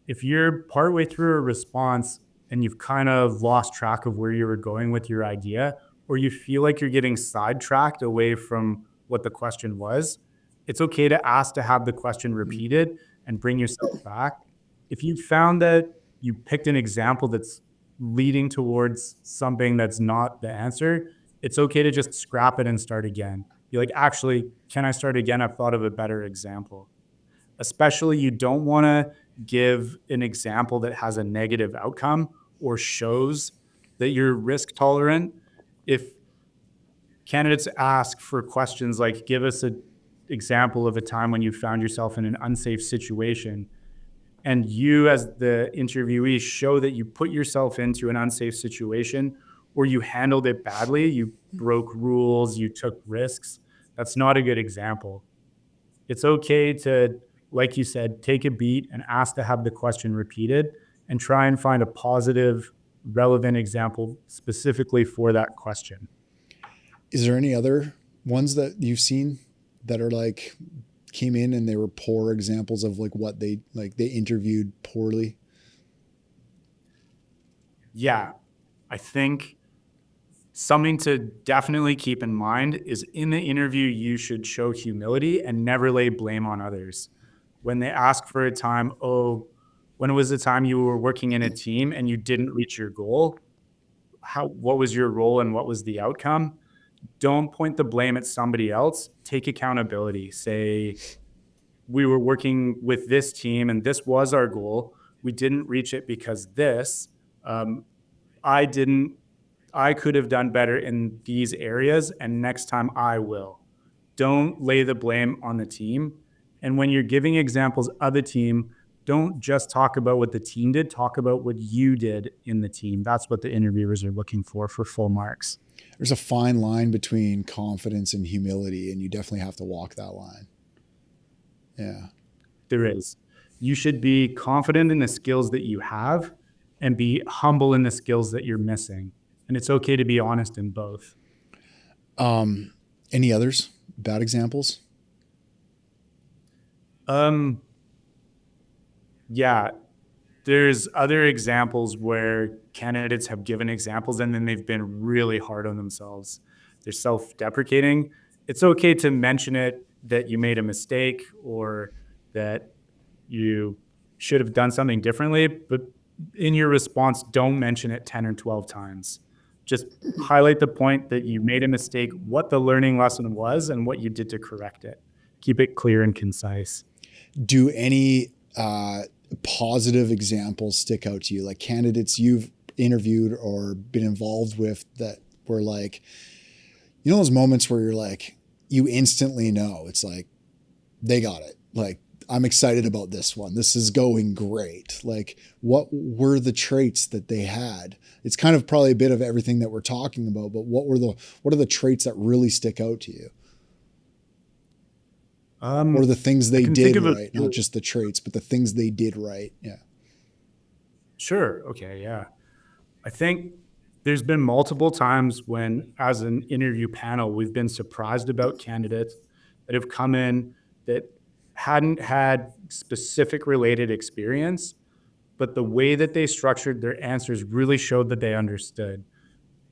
If you're partway through a response and you've kind of lost track of where you were going with your idea, or you feel like you're getting sidetracked away from what the question was, it's okay to ask to have the question repeated and bring yourself back. If you found that you picked an example that's leading towards something that's not the answer, it's okay to just scrap it and start again. Be like, actually, can I start again? I've thought of a better example. Especially, you don't want to give an example that has a negative outcome or shows that you're risk tolerant. If candidates ask for questions like, give us an example of a time when you found yourself in an unsafe situation, and you as the interviewee show that you put yourself into an unsafe situation or you handled it badly, you broke rules, you took risks, that's not a good example. It's okay to, like you said, take a beat and ask to have the question repeated and try and find a positive, relevant example specifically for that question. Is there any other ones that you've seen that are like came in and they were poor examples of like what they interviewed poorly? Yeah, I think something to definitely keep in mind is in the interview, you should show humility and never lay blame on others. When they ask for a time, when was the time you were working in a team and you didn't reach your goal? What was your role and what was the outcome? Don't point the blame at somebody else. Take accountability. Say, we were working with this team and this was our goal. We didn't reach it because this. I could have done better in these areas, and next time I will. Don't lay the blame on the team. And when you're giving examples of the team, don't just talk about what the team did, talk about what you did in the team. That's what the interviewers are looking for full marks. There's a fine line between confidence and humility, and you definitely have to walk that line. Yeah. There is. You should be confident in the skills that you have and be humble in the skills that you're missing. And it's okay to be honest in both. Any others? Bad examples? Yeah. there's other examples where candidates have given examples and then they've been really hard on themselves. They're self-deprecating. It's okay to mention it, that you made a mistake or that you should have done something differently, but in your response, don't mention it 10 or 12 times. Just highlight the point that you made a mistake, what the learning lesson was, and what you did to correct it. Keep it clear and concise. Do any positive examples stick out to you, like candidates you've interviewed or been involved with that were like, you know, those moments where you're like, you instantly know it's like, they got it. Like, I'm excited about this one. This is going great. Like, what were the traits that they had? It's kind of probably a bit of everything that we're talking about, but what are the traits that really stick out to you? Or the things they did right, not just the traits, but the things they did right. Yeah. Sure. Okay. Yeah. I think there's been multiple times when, as an interview panel, we've been surprised about candidates that have come in that hadn't had specific related experience, but the way that they structured their answers really showed that they understood.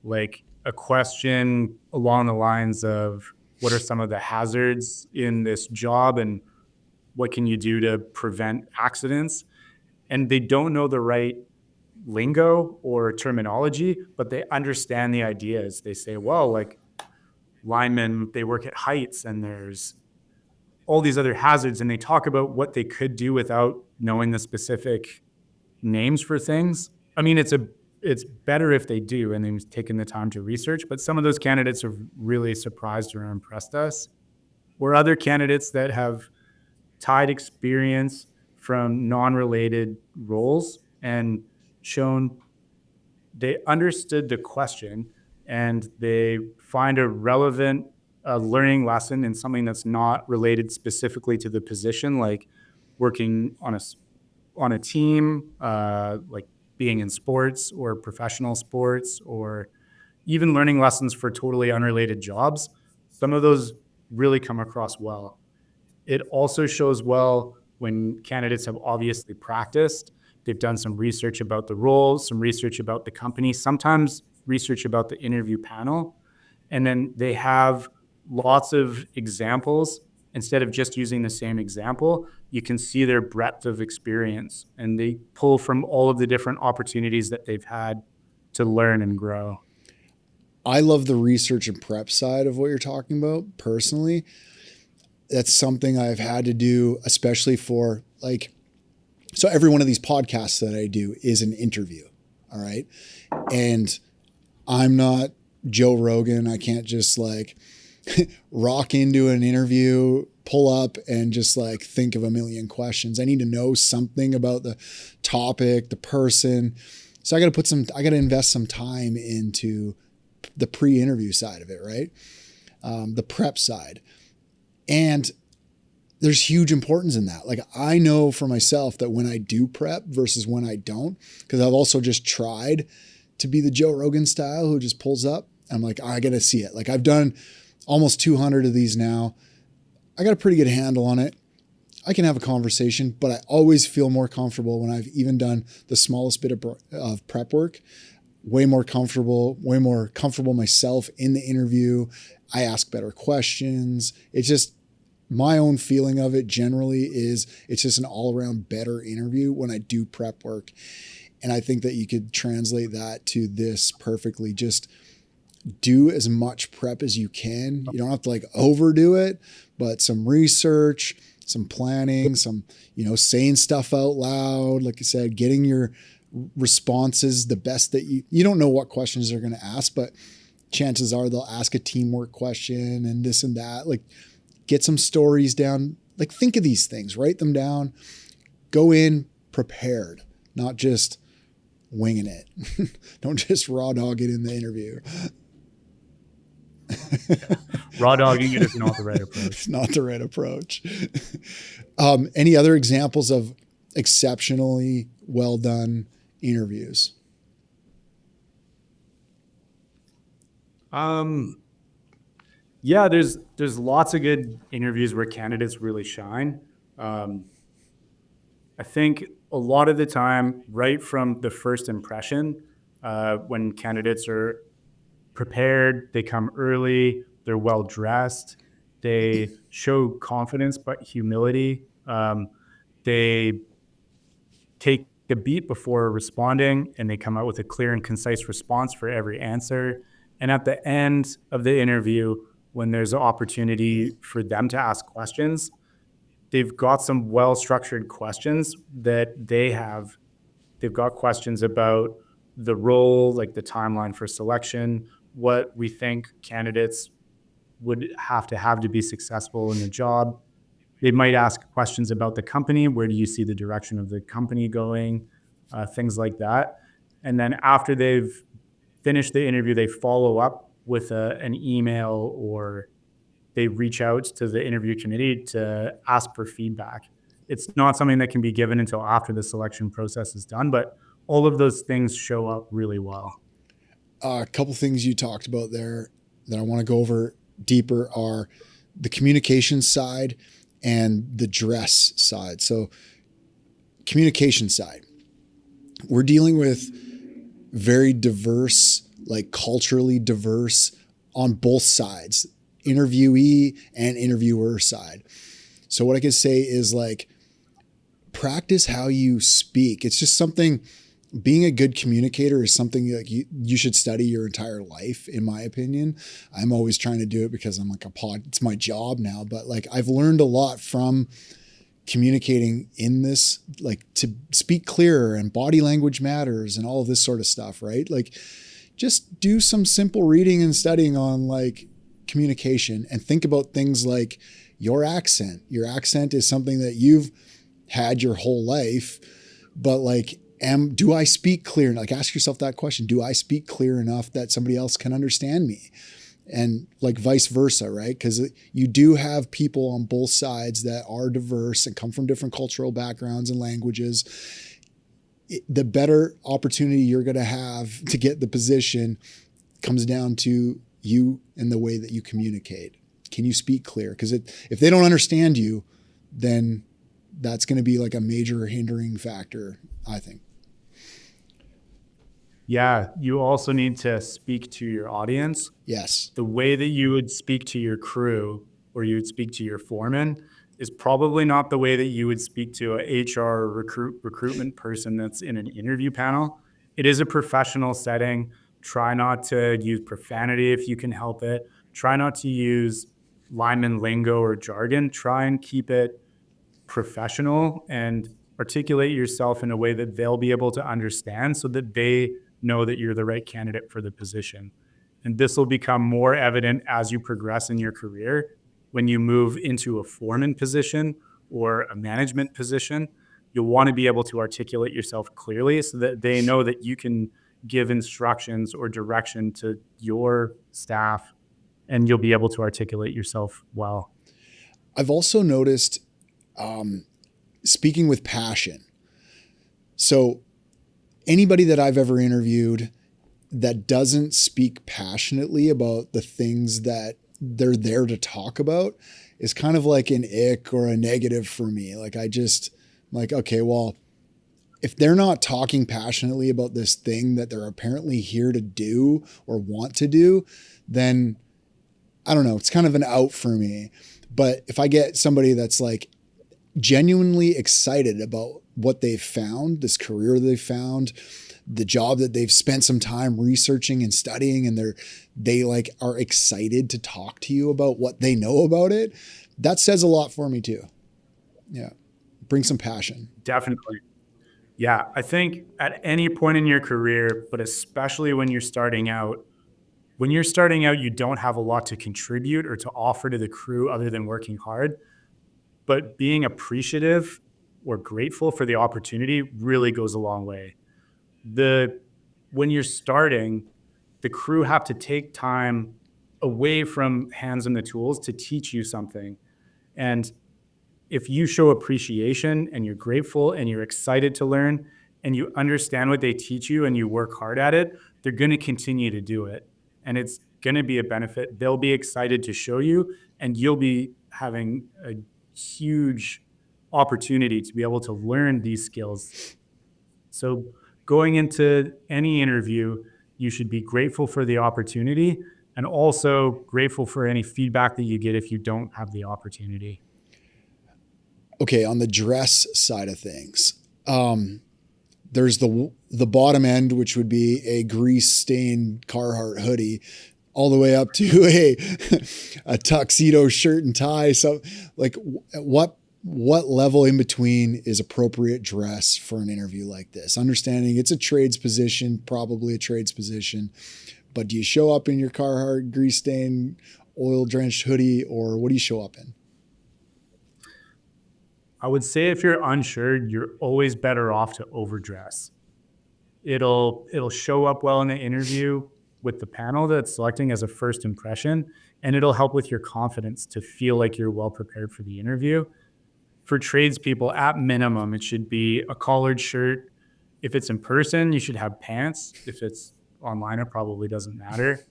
Like a question along the lines of, what are some of the hazards in this job and what can you do to prevent accidents? And they don't know the right lingo or terminology, but they understand the ideas. They say, well, like linemen, they work at heights and there's all these other hazards, and they talk about what they could do without knowing the specific names for things. I mean, it's better if they do and they've taken the time to research, but some of those candidates have really surprised or impressed us. Or other candidates that have tied experience from non-related roles and shown they understood the question and they find a relevant learning lesson in something that's not related specifically to the position, like working on a team, like being in sports or professional sports, or even learning lessons for totally unrelated jobs. Some of those really come across well. It also shows well when candidates have obviously practiced. They've done some research about the role, some research about the company, sometimes research about the interview panel. And then they have lots of examples. Instead of just using the same example, you can see their breadth of experience, and they pull from all of the different opportunities that they've had to learn and grow. I love the research and prep side of what you're talking about personally. That's something I've had to do, especially for so every one of these podcasts that I do is an interview. All right. And I'm not Joe Rogan. I can't just rock into an interview, pull up and just think of a million questions. I need to know something about the topic, the person. So I got to invest some time into the pre-interview side of it, right? The prep side. And there's huge importance in that. I know for myself that when I do prep versus when I don't, because I've also just tried to be the Joe Rogan style who just pulls up. I'm like, I got to see it. I've done almost 200 of these now. I got a pretty good handle on it. I can have a conversation, but I always feel more comfortable when I've even done the smallest bit of prep work. Way more comfortable myself in the interview. I ask better questions. It's just my own feeling of it generally is it's just an all around better interview when I do prep work. And I think that you could translate that to this perfectly. Just do as much prep as you can. You don't have to overdo it, but some research, some planning, some, saying stuff out loud. Like I said, getting your responses the best that you don't know what questions they're going to ask, but chances are they'll ask a teamwork question and this and that. Get some stories down. Think of these things, write them down, go in prepared, not just winging it. Don't just raw dog it in the interview. Raw dogging it is not the right approach. It's not the right approach. Any other examples of exceptionally well done interviews? Yeah, there's lots of good interviews where candidates really shine. I I think a lot of the time, right from the first impression, when candidates are prepared, they come early, they're well dressed, they show confidence but humility. They take a beat before responding, and they come out with a clear and concise response for every answer. And at the end of the interview, when there's an opportunity for them to ask questions, they've got some well structured questions that they have. They've got questions about the role, like the timeline for selection, what we think candidates would have to be successful in the job. They might ask questions about the company. Where do you see the direction of the company going? Things like that. And then after they've finished the interview, they follow up with an email, or they reach out to the interview committee to ask for feedback. It's not something that can be given until after the selection process is done, but all of those things show up really well. A couple things you talked about there that I want to go over deeper are the communication side and the dress side. So communication side, we're dealing with very diverse, like culturally diverse on both sides, interviewee and interviewer side. So what I could say is like, practice how you speak. It's just something, being a good communicator is something like you should study your entire life, in my opinion. I'm always trying to do it because I'm like it's my job now, but like I've learned a lot from communicating in this, like to speak clearer and body language matters and all of this sort of stuff, right? Like just do some simple reading and studying on like communication and think about things like your accent. Your accent is something that you've had your whole life, but like, do I speak clear? Like ask yourself that question. Do I speak clear enough that somebody else can understand me? And like vice versa, right? Because you do have people on both sides that are diverse and come from different cultural backgrounds and languages. The better opportunity you're going to have to get the position comes down to you and the way that you communicate. Can you speak clear? Because if they don't understand you, then that's going to be like a major hindering factor, I think. Yeah, you also need to speak to your audience. Yes. The way that you would speak to your crew or you would speak to your foreman is probably not the way that you would speak to a HR recruitment person that's in an interview panel. It is a professional setting. Try not to use profanity if you can help it. Try not to use lineman lingo or jargon. Try and keep it professional and articulate yourself in a way that they'll be able to understand so that they know that you're the right candidate for the position. And this will become more evident as you progress in your career. When you move into a foreman position or a management position, you'll want to be able to articulate yourself clearly so that they know that you can give instructions or direction to your staff, and you'll be able to articulate yourself well. I've also noticed speaking with passion. So anybody that I've ever interviewed that doesn't speak passionately about the things that they're there to talk about is kind of like an ick or a negative for me. Like okay, well, if they're not talking passionately about this thing that they're apparently here to do or want to do, then I don't know, it's kind of an out for me. But if I get somebody that's like genuinely excited about what they've found, this career they've found, the job that they've spent some time researching and studying, and they like are excited to talk to you about what they know about it, that says a lot for me too. Yeah. Bring some passion. Definitely. Yeah. I think at any point in your career, but especially when you're starting out, you don't have a lot to contribute or to offer to the crew other than working hard. But being appreciative or grateful for the opportunity really goes a long way. When you're starting, the crew have to take time away from hands on the tools to teach you something. And if you show appreciation and you're grateful and you're excited to learn and you understand what they teach you and you work hard at it, they're going to continue to do it. And it's going to be a benefit. They'll be excited to show you, and you'll be having a huge opportunity to be able to learn these skills. So going into any interview, you should be grateful for the opportunity and also grateful for any feedback that you get if you don't have the opportunity. Okay, on the dress side of things, there's the bottom end, which would be a grease-stained Carhartt hoodie, all the way up to a tuxedo shirt and tie. So, like, what level in between is appropriate dress for an interview like this? Understanding it's a trades position, probably a trades position, but do you show up in your Carhartt grease-stained, oil-drenched hoodie, or what do you show up in? I would say if you're unsure, you're always better off to overdress. It'll show up well in the interview with the panel that's selecting as a first impression, and it'll help with your confidence to feel like you're well prepared for the interview. For tradespeople, at minimum, it should be a collared shirt. If it's in person, you should have pants. If it's online, it probably doesn't matter.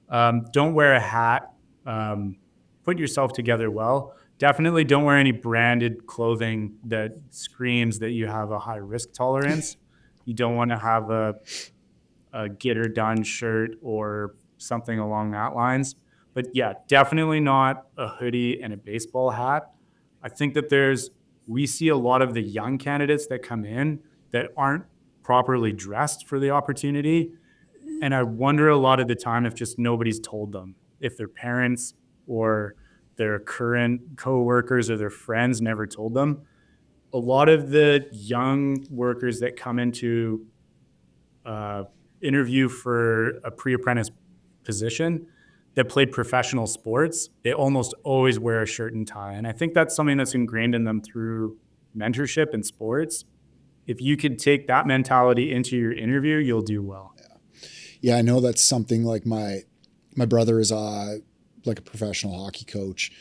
Don't wear a hat. Put yourself together well. Definitely don't wear any branded clothing that screams that you have a high risk tolerance. You don't want to have a get her done shirt or something along that lines. But yeah, definitely not a hoodie and a baseball hat. I think that we see a lot of the young candidates that come in that aren't properly dressed for the opportunity. And I wonder a lot of the time if just nobody's told them, if their parents or their current coworkers or their friends never told them. A lot of the young workers that come into interview for a pre-apprentice position that played professional sports, they almost always wear a shirt and tie. And I think that's something that's ingrained in them through mentorship in sports. If you could take that mentality into your interview, you'll do well. Yeah, I know that's something like my brother is like a professional hockey coach,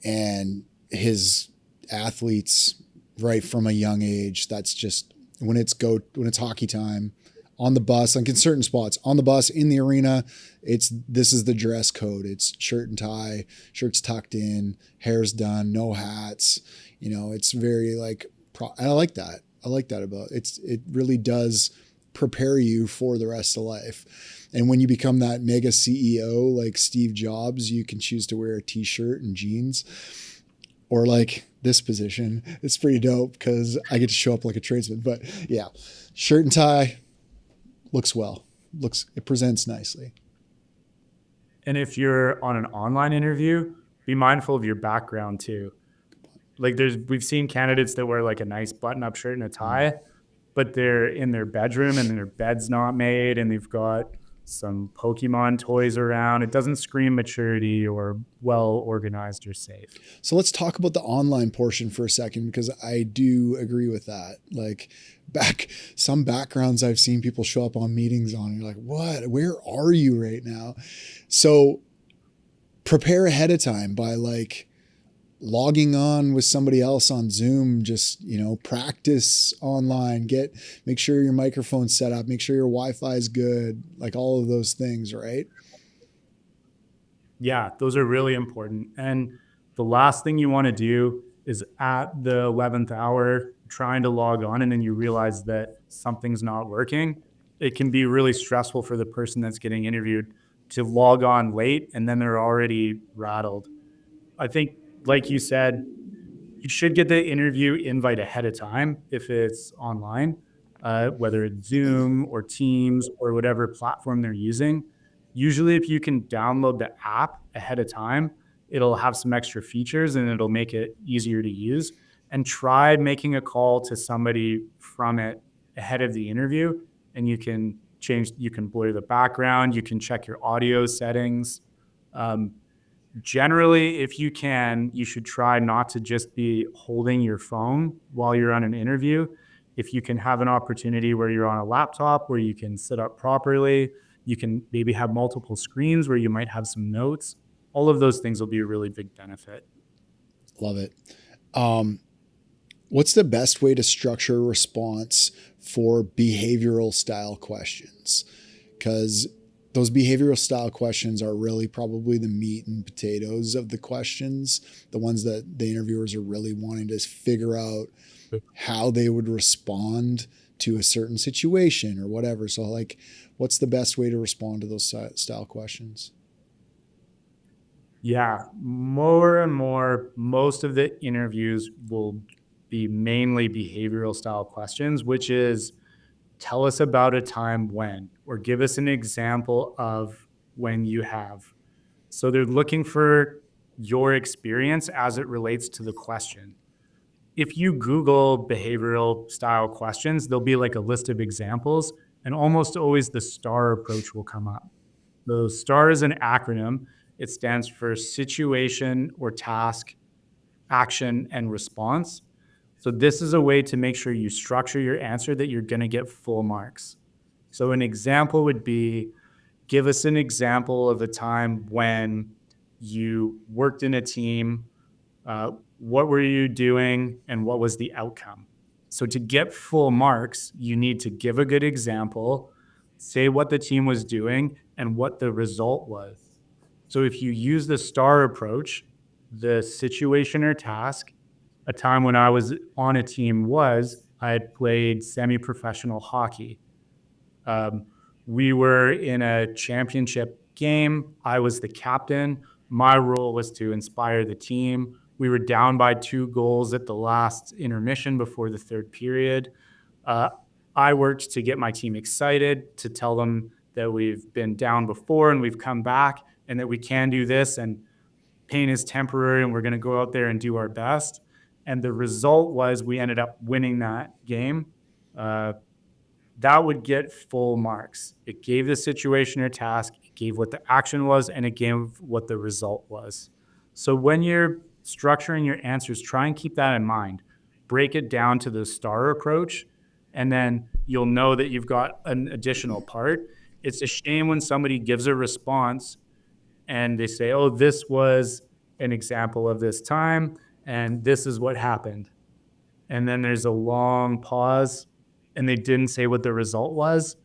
and his athletes right from a young age, that's just when it's hockey time on the bus, like in certain spots on the bus in the arena, this is the dress code. It's shirt and tie, shirts tucked in, hair's done, no hats. It's very like, and I like that. I like that about it. It really does prepare you for the rest of life. And when you become that mega CEO like Steve Jobs, you can choose to wear a t-shirt and jeans, or like this position. It's pretty dope because I get to show up like a tradesman. But yeah, shirt and tie looks well. It presents nicely. And if you're on an online interview, be mindful of your background too. Like we've seen candidates that wear like a nice button-up shirt and a tie, but they're in their bedroom and their bed's not made and they've got some Pokemon toys around. It doesn't scream maturity or well organized or safe. So let's talk about the online portion for a second, because I do agree with that. Like some backgrounds I've seen people show up on meetings on, you're like, what? Where are you right now? So prepare ahead of time by like logging on with somebody else on Zoom, just, practice online, make sure your microphone's set up, make sure your Wi-Fi is good, like all of those things, right? Yeah, those are really important. And the last thing you want to do is at the 11th hour trying to log on and then you realize that something's not working. It can be really stressful for the person that's getting interviewed to log on late and then they're already rattled. I think, like you said, you should get the interview invite ahead of time if it's online, whether it's Zoom or Teams or whatever platform they're using. Usually if you can download the app ahead of time, it'll have some extra features and it'll make it easier to use. And try making a call to somebody from it ahead of the interview, and you can blur the background, you can check your audio settings. Generally, if you can, you should try not to just be holding your phone while you're on an interview. If you can have an opportunity where you're on a laptop, where you can sit up properly, you can maybe have multiple screens where you might have some notes. All of those things will be a really big benefit. Love it. What's the best way to structure a response for behavioral style questions? Because those behavioral style questions are really probably the meat and potatoes of the questions, the ones that the interviewers are really wanting to figure out how they would respond to a certain situation or whatever. So like, what's the best way to respond to those style questions? Yeah, more and more, most of the interviews will be mainly behavioral style questions, which is tell us about a time when, or give us an example of when you have. So they're looking for your experience as it relates to the question. If you Google behavioral style questions, there'll be like a list of examples, and almost always the STAR approach will come up. The STAR is an acronym. It stands for situation or task, action, and response. So this is a way to make sure you structure your answer that you're going to get full marks. So an example would be, give us an example of a time when you worked in a team. What were you doing and what was the outcome? So to get full marks, you need to give a good example, say what the team was doing and what the result was. So if you use the STAR approach, the situation or task, a time when I was on a team was I had played semi-professional hockey. We were in a championship game. I was the captain. My role was to inspire the team. We were down by 2 goals at the last intermission before the third period. I worked to get my team excited, to tell them that we've been down before and we've come back and that we can do this and pain is temporary and we're going to go out there and do our best. And the result was we ended up winning that game. That would get full marks. It gave the situation or task, it gave what the action was, and it gave what the result was. So when you're structuring your answers, try and keep that in mind. Break it down to the STAR approach, and then you'll know that you've got an additional part. It's a shame when somebody gives a response and they say, oh, this was an example of this time, and this is what happened. And then there's a long pause, and they didn't say what the result was,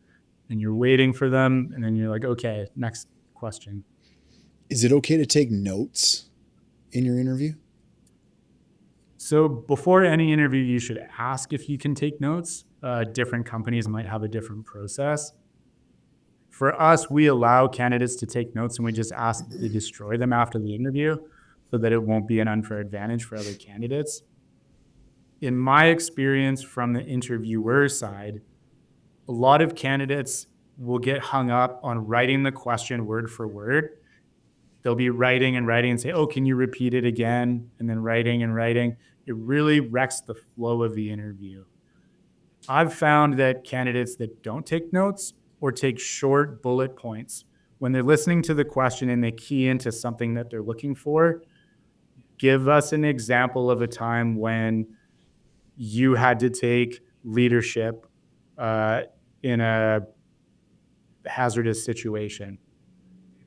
and you're waiting for them, and then you're like, okay, next question. Is it okay to take notes in your interview? So before any interview, you should ask if you can take notes. Different companies might have a different process. For us, we allow candidates to take notes, and we just ask that they destroy them after the interview so that it won't be an unfair advantage for other candidates. In my experience from the interviewer side, a lot of candidates will get hung up on writing the question word for word. They'll be writing and say, oh, can you repeat it again? And then writing. It really wrecks the flow of the interview. I've found that candidates that don't take notes or take short bullet points, when they're listening to the question and they key into something that they're looking for, give us an example of a time when you had to take leadership in a hazardous situation.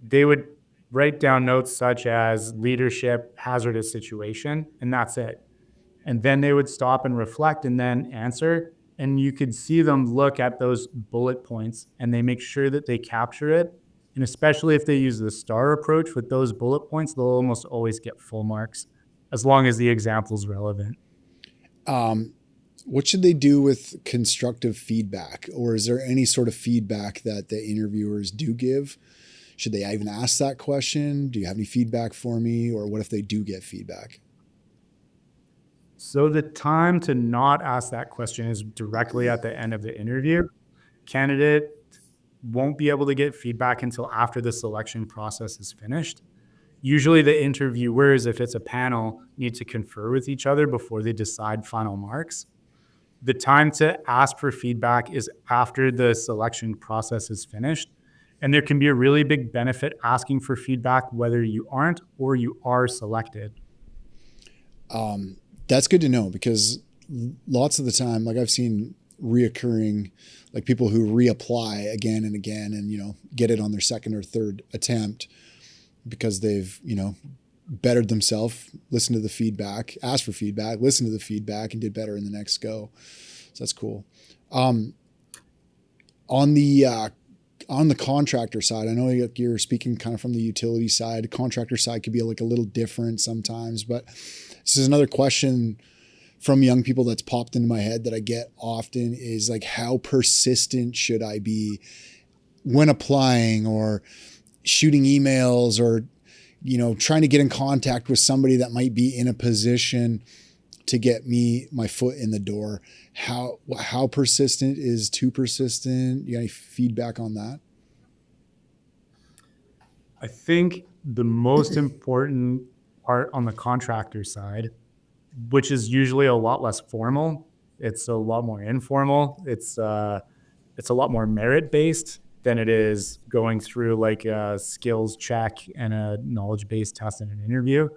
They would write down notes such as leadership, hazardous situation, and that's it. And then they would stop and reflect and then answer. And you could see them look at those bullet points and they make sure that they capture it. And especially if they use the STAR approach with those bullet points, they'll almost always get full marks as long as the example is relevant. What should they do with constructive feedback? Or is there any sort of feedback that the interviewers do give? Should they even ask that question? Do you have any feedback for me? Or what if they do get feedback? So the time to not ask that question is directly at the end of the interview. Candidate won't be able to get feedback until after the selection process is finished. Usually the interviewers, if it's a panel, need to confer with each other before they decide final marks. The time to ask for feedback is after the selection process is finished. And there can be a really big benefit asking for feedback whether you aren't or you are selected. That's good to know, because lots of the time, like I've seen reoccurring, like people who reapply again and again and, get it on their second or third attempt because they've, bettered themselves, listened to the feedback, asked for feedback, listened to the feedback, and did better in the next go. So that's cool. On the on the contractor side, I know you're speaking kind of from the utility side. The contractor side could be like a little different sometimes, but this is another question from young people that's popped into my head that I get often is like, how persistent should I be when applying or shooting emails or, trying to get in contact with somebody that might be in a position to get my foot in the door? How persistent is too persistent? You got any feedback on that? I think the most important part on the contractor side, which is usually a lot less formal, it's a lot more informal. It's a lot more merit based than it is going through like a skills check and a knowledge based test and an interview.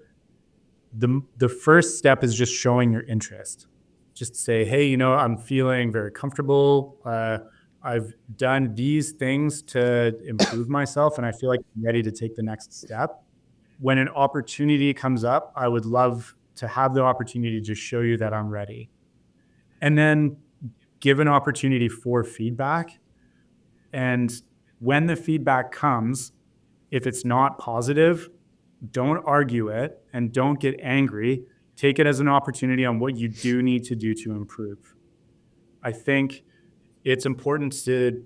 The first step is just showing your interest. Just say, hey, I'm feeling very comfortable. I've done these things to improve myself, and I feel like I'm ready to take the next step. When an opportunity comes up, I would love to have the opportunity to show you that I'm ready. And then give an opportunity for feedback. And when the feedback comes, if it's not positive, don't argue it and don't get angry. Take it as an opportunity on what you do need to do to improve. I think it's important to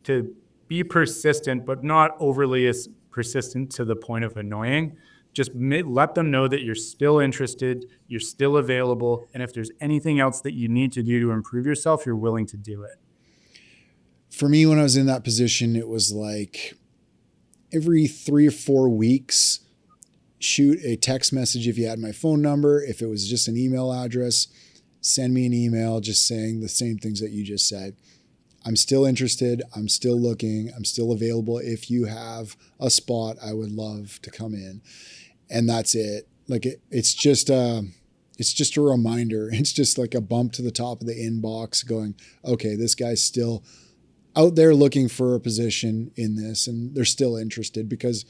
to be persistent, but not overly persistent to the point of annoying. Just let them know that you're still interested, you're still available, and if there's anything else that you need to do to improve yourself, you're willing to do it. For me, when I was in that position, it was like every 3 or 4 weeks, shoot a text message if you had my phone number. If it was just an email address, send me an email just saying the same things that you just said. I'm still interested. I'm still looking. I'm still available. If you have a spot, I would love to come in. And that's it. Like it's just a reminder. It's just like a bump to the top of the inbox going, okay, this guy's still out there looking for a position in this, and they're still interested, because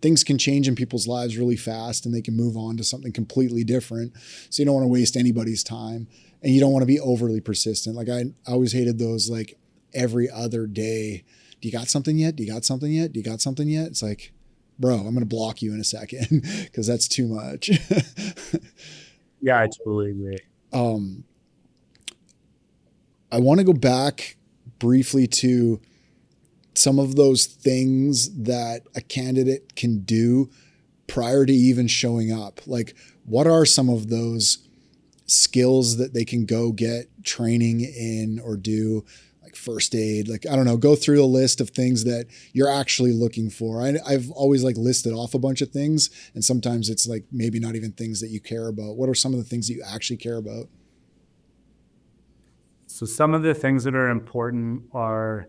things can change in people's lives really fast and they can move on to something completely different. So you don't want to waste anybody's time, and you don't want to be overly persistent. Like I always hated those, like, every other day. Do you got something yet? Do you got something yet? Do you got something yet? It's like, bro, I'm going to block you in a second because that's too much. Yeah, I totally agree. I want to go back briefly to some of those things that a candidate can do prior to even showing up. Like, what are some of those skills that they can go get training in or do, like first aid? Like, I don't know, go through a list of things that you're actually looking for. I've always like listed off a bunch of things, and sometimes it's like maybe not even things that you care about. What are some of the things that you actually care about? So some of the things that are important are,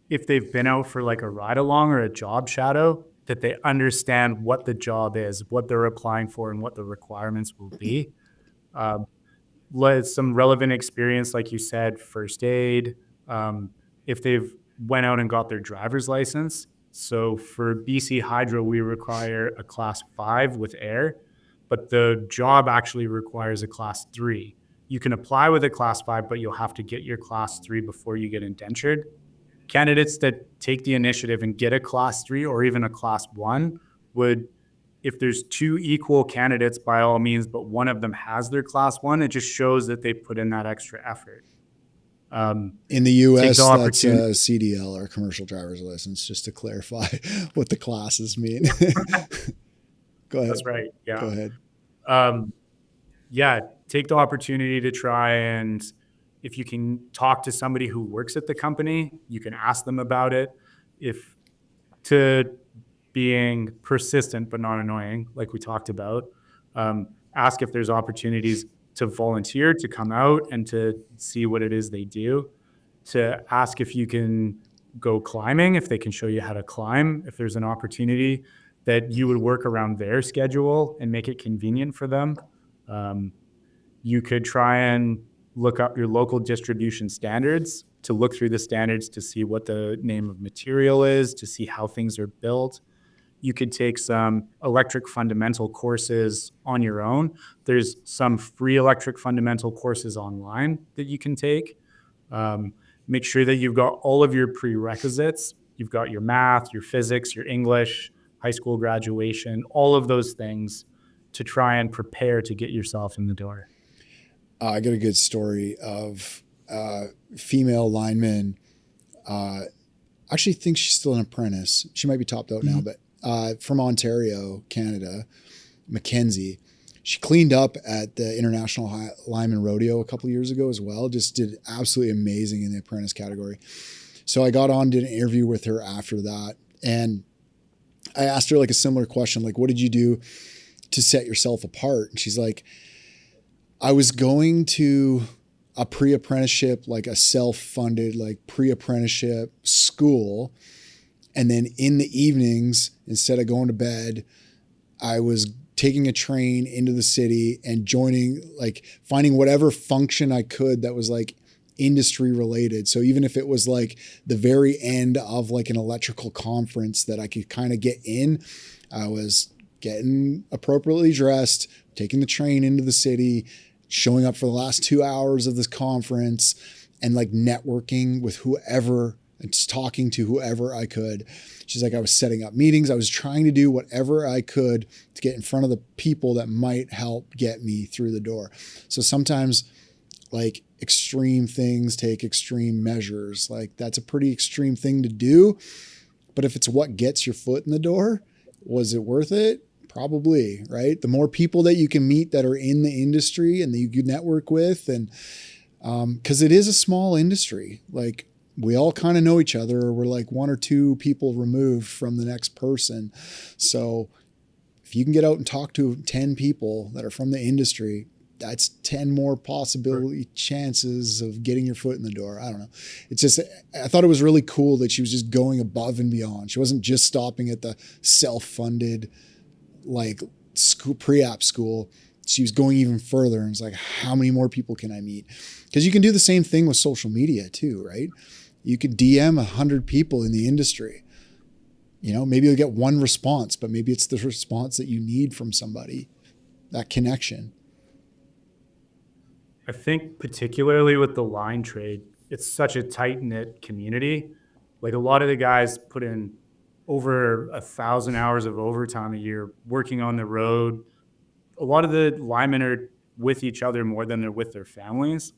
if they've been out for like a ride along or a job shadow, that they understand what the job is, what they're applying for, and what the requirements will be. Some relevant experience, like you said, first aid. If they've went out and got their driver's license. So for BC Hydro, we require a class 5 with air, but the job actually requires a class 3. You can apply with a class 5, but you'll have to get your class 3 before you get indentured. Candidates that take the initiative and get a class 3 or even a class 1 would, if there's 2 equal candidates, by all means, but one of them has their class 1, it just shows that they put in that extra effort. In the U.S., that's a CDL, or commercial driver's license, just to clarify what the classes mean. Go ahead. That's right. Yeah. Go ahead. Take the opportunity to try, and if you can talk to somebody who works at the company, you can ask them about it. To being persistent but not annoying, like we talked about, ask if there's opportunities to volunteer, to come out and to see what it is they do, to ask if you can go climbing, if they can show you how to climb, if there's an opportunity that you would work around their schedule and make it convenient for them. You could try and look up your local distribution standards, to look through the standards to see what the name of material is, to see how things are built. You could take some electric fundamental courses on your own. There's some free electric fundamental courses online that you can take. make sure that you've got all of your prerequisites. You've got your math, your physics, your English, high school graduation, all of those things to try and prepare to get yourself in the door. I got a good story of female lineman. Actually think she's still an apprentice. She might be topped out now, but from Ontario, Canada, Mackenzie. She cleaned up at the International Lineman Rodeo a couple of years ago as well. Just did absolutely amazing in the apprentice category. So I got on, did an interview with her after that. And I asked her like a similar question, like, what did you do to set yourself apart? And she's like, I was going to a pre-apprenticeship, like a self-funded, like pre-apprenticeship school. And then in the evenings, instead of going to bed, I was taking a train into the city and joining, like finding whatever function I could that was like industry related. So even if it was like the very end of like an electrical conference that I could kind of get in, I was getting appropriately dressed, taking the train into the city, showing up for the last 2 hours of this conference and like networking with whoever and just talking to whoever I could. She's like, I was setting up meetings. I was trying to do whatever I could to get in front of the people that might help get me through the door. So sometimes like extreme things take extreme measures. Like that's a pretty extreme thing to do. But if it's what gets your foot in the door, was it worth it? Probably, right? The more people that you can meet that are in the industry and that you can network with, and because it is a small industry, like we all kind of know each other, or we're like 1 or 2 people removed from the next person. So if you can get out and talk to 10 people that are from the industry, that's 10 more possibility chances of getting your foot in the door. I don't know. It's just, I thought it was really cool that she was just going above and beyond. She wasn't just stopping at the self-funded, like school, pre-app school. She was going even further and was like, how many more people can I meet? Because you can do the same thing with social media too, right? You could DM 100 people in the industry. You know, maybe you'll get one response, but maybe it's the response that you need from somebody, that connection. I think particularly with the line trade, it's such a tight-knit community. Like a lot of the guys put in over 1,000 hours of overtime a year working on the road. A lot of the linemen are with each other more than they're with their families.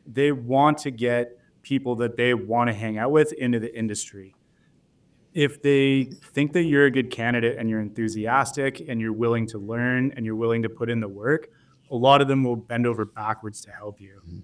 They want to get people that they want to hang out with into the industry. If they think that you're a good candidate and you're enthusiastic and you're willing to learn and you're willing to put in the work, a lot of them will bend over backwards to help you. Mm-hmm.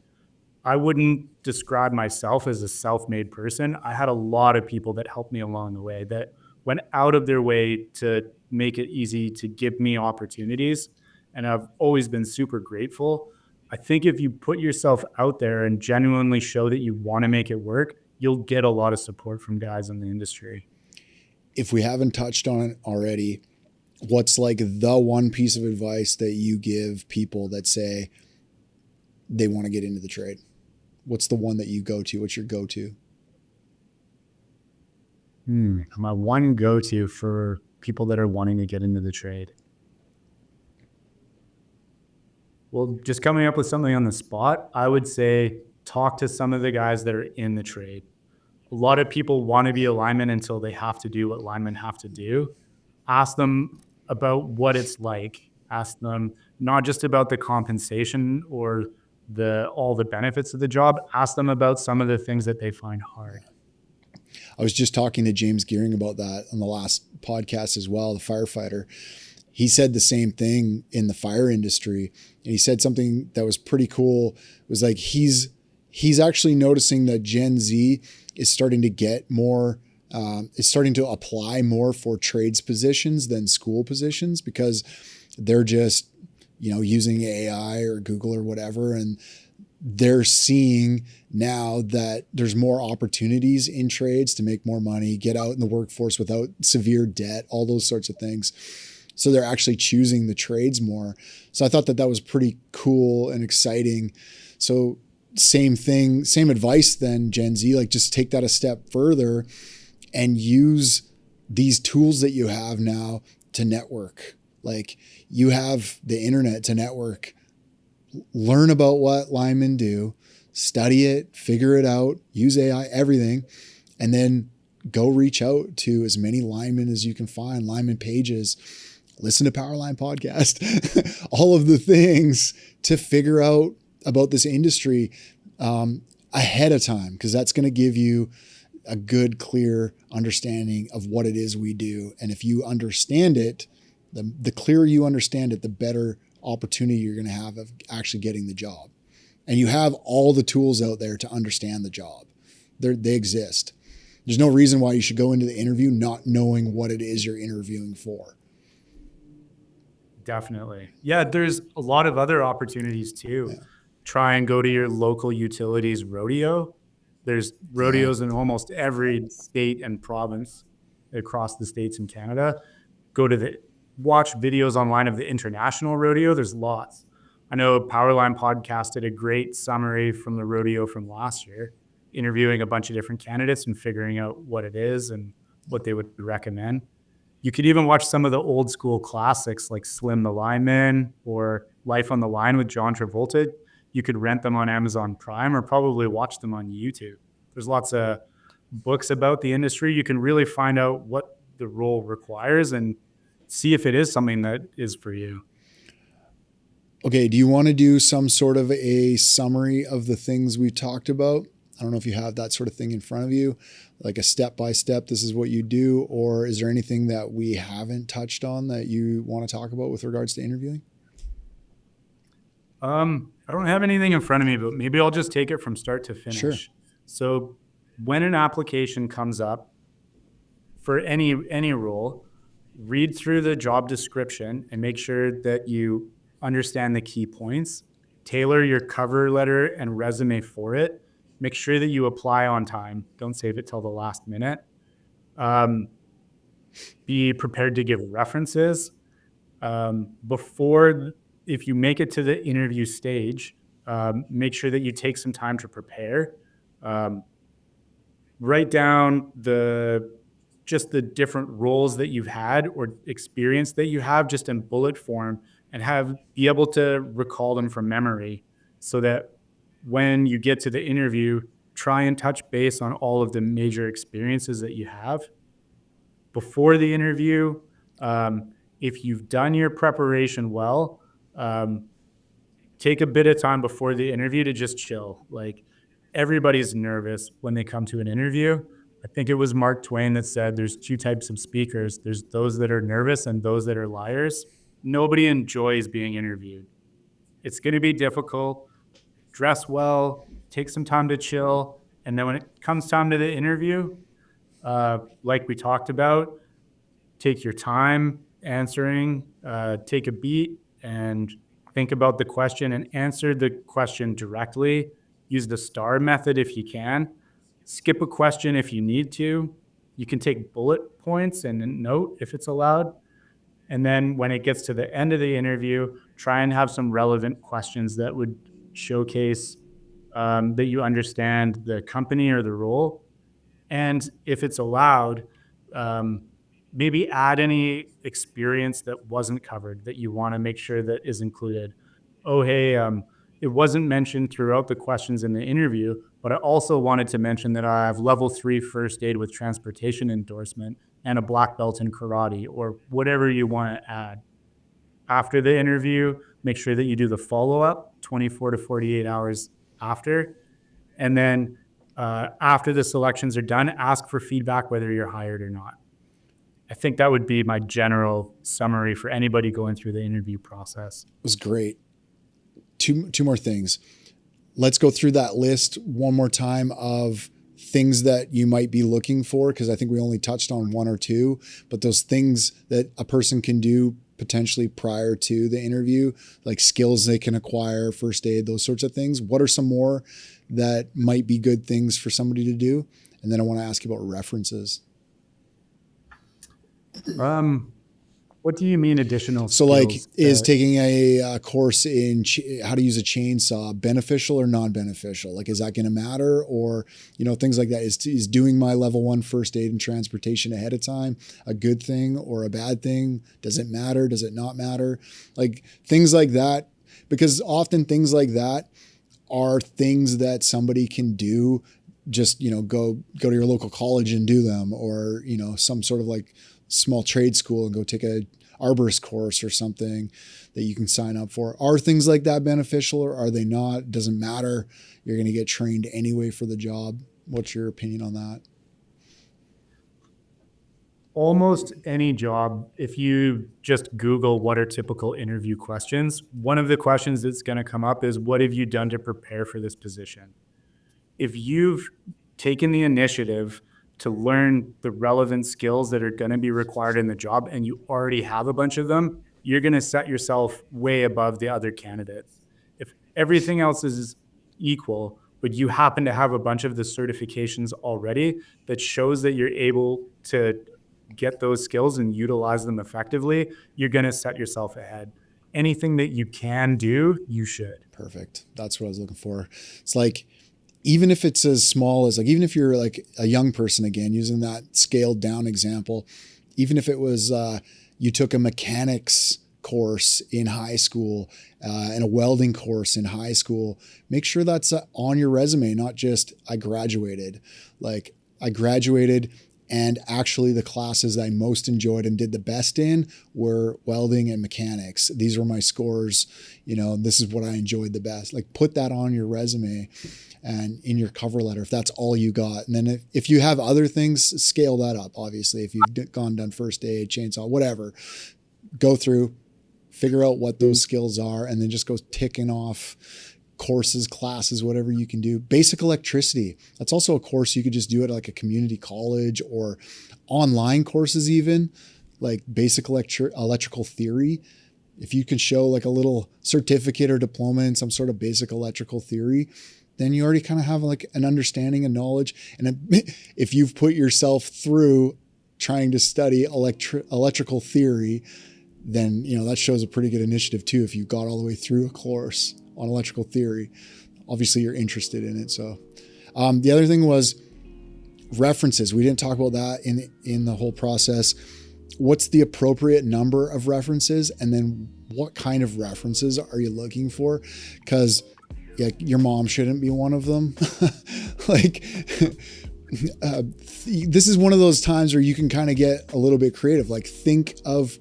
I wouldn't describe myself as a self-made person. I had a lot of people that helped me along the way that went out of their way to make it easy to give me opportunities. And I've always been super grateful. I think if you put yourself out there and genuinely show that you want to make it work, you'll get a lot of support from guys in the industry. If we haven't touched on it already, what's like the one piece of advice that you give people that say they want to get into the trade? What's the one that you go to? What's your go-to? My one go-to for people that are wanting to get into the trade. Well, just coming up with something on the spot, I would say talk to some of the guys that are in the trade. A lot of people want to be a lineman until they have to do what linemen have to do. Ask them about what it's like. Ask them not just about the compensation or all the benefits of the job. Ask them about some of the things that they find hard. I was just talking to James Gearing about that on the last podcast as well, the firefighter. He said the same thing in the fire industry. And he said something that was pretty cool. It was like he's actually noticing that Gen Z is starting to get more, is starting to apply more for trades positions than school positions because they're just, using AI or Google or whatever. And they're seeing now that there's more opportunities in trades to make more money, get out in the workforce without severe debt, all those sorts of things. So they're actually choosing the trades more. So I thought that was pretty cool and exciting. So same thing, same advice then, Gen Z, like just take that a step further and use these tools that you have now to network. Like you have the internet to network. Learn about what linemen do, study it, figure it out, use AI, everything, and then go reach out to as many linemen as you can find, lineman pages, listen to Powerline Podcast, all of the things to figure out about this industry ahead of time, because that's going to give you a good, clear understanding of what it is we do. And if you understand it, the clearer you understand it, the better opportunity you're going to have of actually getting the job. And you have all the tools out there to understand the job. They exist. There's no reason why you should go into the interview not knowing what it is you're interviewing for. Definitely. Yeah, there's a lot of other opportunities too. Yeah. Try and go to your local utilities rodeo. There's rodeos in almost every state and province across the states in Canada. Watch videos online of the international rodeo. There's lots. I know Powerline Podcast did a great summary from the rodeo from last year, interviewing a bunch of different candidates and figuring out what it is and what they would recommend. You could even watch some of the old school classics like Slim the Lineman or Life on the Line with John Travolta. You could rent them on Amazon Prime or probably watch them on YouTube. There's lots of books about the industry. You can really find out what the role requires and see if it is something that is for you. Okay, do you want to do some sort of a summary of the things we talked about? I don't know if you have that sort of thing in front of you, like a step-by-step, this is what you do, or is there anything that we haven't touched on that you want to talk about with regards to interviewing? I don't have anything in front of me, but maybe I'll just take it from start to finish. Sure. So when an application comes up for any role, read through the job description and make sure that you understand the key points. Tailor your cover letter and resume for it. Make sure that you apply on time. Don't save it till the last minute. Be prepared to give references. If you make it to the interview stage, make sure that you take some time to prepare. Write down the different roles that you've had or experience that you have just in bullet form and be able to recall them from memory so that when you get to the interview, try and touch base on all of the major experiences that you have. Before the interview, if you've done your preparation well, take a bit of time before the interview to just chill. Like, everybody's nervous when they come to an interview. I think it was Mark Twain that said there's two types of speakers. There's those that are nervous and those that are liars. Nobody enjoys being interviewed. It's going to be difficult. Dress well, take some time to chill. And then when it comes time to the interview, like we talked about, take your time answering, take a beat and think about the question and answer the question directly. Use the STAR method if you can. Skip a question if you need to. You can take bullet points and note if it's allowed. And then when it gets to the end of the interview, try and have some relevant questions that would showcase that you understand the company or the role. And if it's allowed, maybe add any experience that wasn't covered that you want to make sure that is included. Oh, hey, it wasn't mentioned throughout the questions in the interview, but I also wanted to mention that I have level 3 first aid with transportation endorsement and a black belt in karate, or whatever you want to add. After the interview, make sure that you do the follow-up 24 to 48 hours after. And then after the selections are done, ask for feedback whether you're hired or not. I think that would be my general summary for anybody going through the interview process. It was great. Two more things. Let's go through that list one more time of things that you might be looking for, because I think we only touched on one or two, but those things that a person can do potentially prior to the interview, like skills they can acquire, first aid, those sorts of things. What are some more that might be good things for somebody to do? And then I want to ask you about references. What do you mean additional skills? So like, is taking a course in how to use a chainsaw beneficial or non-beneficial? Like, is that going to matter? Or, things like that. Is doing my level 1 first aid and transportation ahead of time a good thing or a bad thing? Does it matter? Does it not matter? Like, things like that. Because often things like that are things that somebody can do. Just, go to your local college and do them, or, some sort of like small trade school and go take a arborist course or something that you can sign up for. Are things like that beneficial, or are they not? Doesn't matter. You're going to get trained anyway for the job. What's your opinion on that? Almost any job, if you just Google what are typical interview questions, one of the questions that's going to come up is, what have you done to prepare for this position? If you've taken the initiative to learn the relevant skills that are going to be required in the job, and you already have a bunch of them, you're going to set yourself way above the other candidates. If everything else is equal, but you happen to have a bunch of the certifications already, that shows that you're able to get those skills and utilize them effectively, you're going to set yourself ahead. Anything that you can do, you should. Perfect. That's what I was looking for. It's like, even if it's as small as, like, even if you're like a young person, again, using that scaled down example, even if it was, you took a mechanics course in high school and a welding course in high school, make sure that's on your resume, not just I graduated. Like, I graduated, and actually the classes that I most enjoyed and did the best in were welding and mechanics. These were my scores. This is what I enjoyed the best. Like, put that on your resume and in your cover letter, if that's all you got. And then if you have other things, scale that up. Obviously, if you've done first aid, chainsaw, whatever, go through, figure out what those skills are, and then just go ticking off courses, classes, whatever you can do. Basic electricity. That's also a course you could just do at like a community college, or online courses, even like basic electrical theory. If you can show like a little certificate or diploma in some sort of basic electrical theory, then you already kind of have like an understanding and knowledge. And if you've put yourself through trying to study electrical theory, then, that shows a pretty good initiative too. If you got all the way through a course on electrical theory, obviously you're interested in it. So the other thing was references. We didn't talk about that in the whole process. What's the appropriate number of references? And then what kind of references are you looking for? Because your mom shouldn't be one of them. Like, this is one of those times where you can kind of get a little bit creative. Like, think of,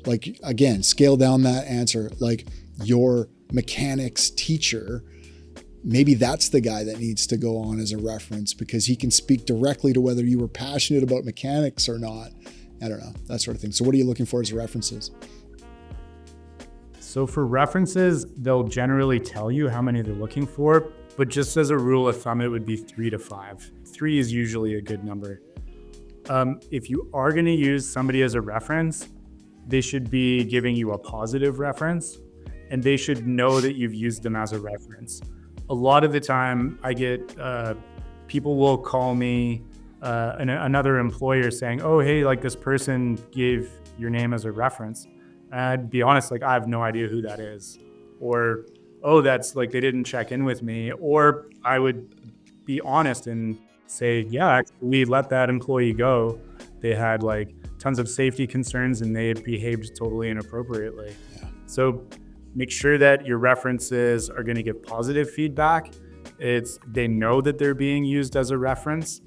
like, again, scale down that answer. Like, your mechanics teacher, maybe that's the guy that needs to go on as a reference, because he can speak directly to whether you were passionate about mechanics or not. I don't know, that sort of thing. So what are you looking for as references? So for references, they'll generally tell you how many they're looking for, but just as a rule of thumb, it would be 3 to 5. 3 is usually a good number. If you are going to use somebody as a reference, they should be giving you a positive reference, and they should know that you've used them as a reference. A lot of the time I get, people will call me, another employer saying, oh, hey, like, this person gave your name as a reference. And I'd be honest, like, I have no idea who that is. Or, oh, that's like, they didn't check in with me. Or I would be honest and say, yeah, actually, we let that employee go. They had like tons of safety concerns and they had behaved totally inappropriately. Yeah. So make sure that your references are going to give positive feedback. They know that they're being used as a reference,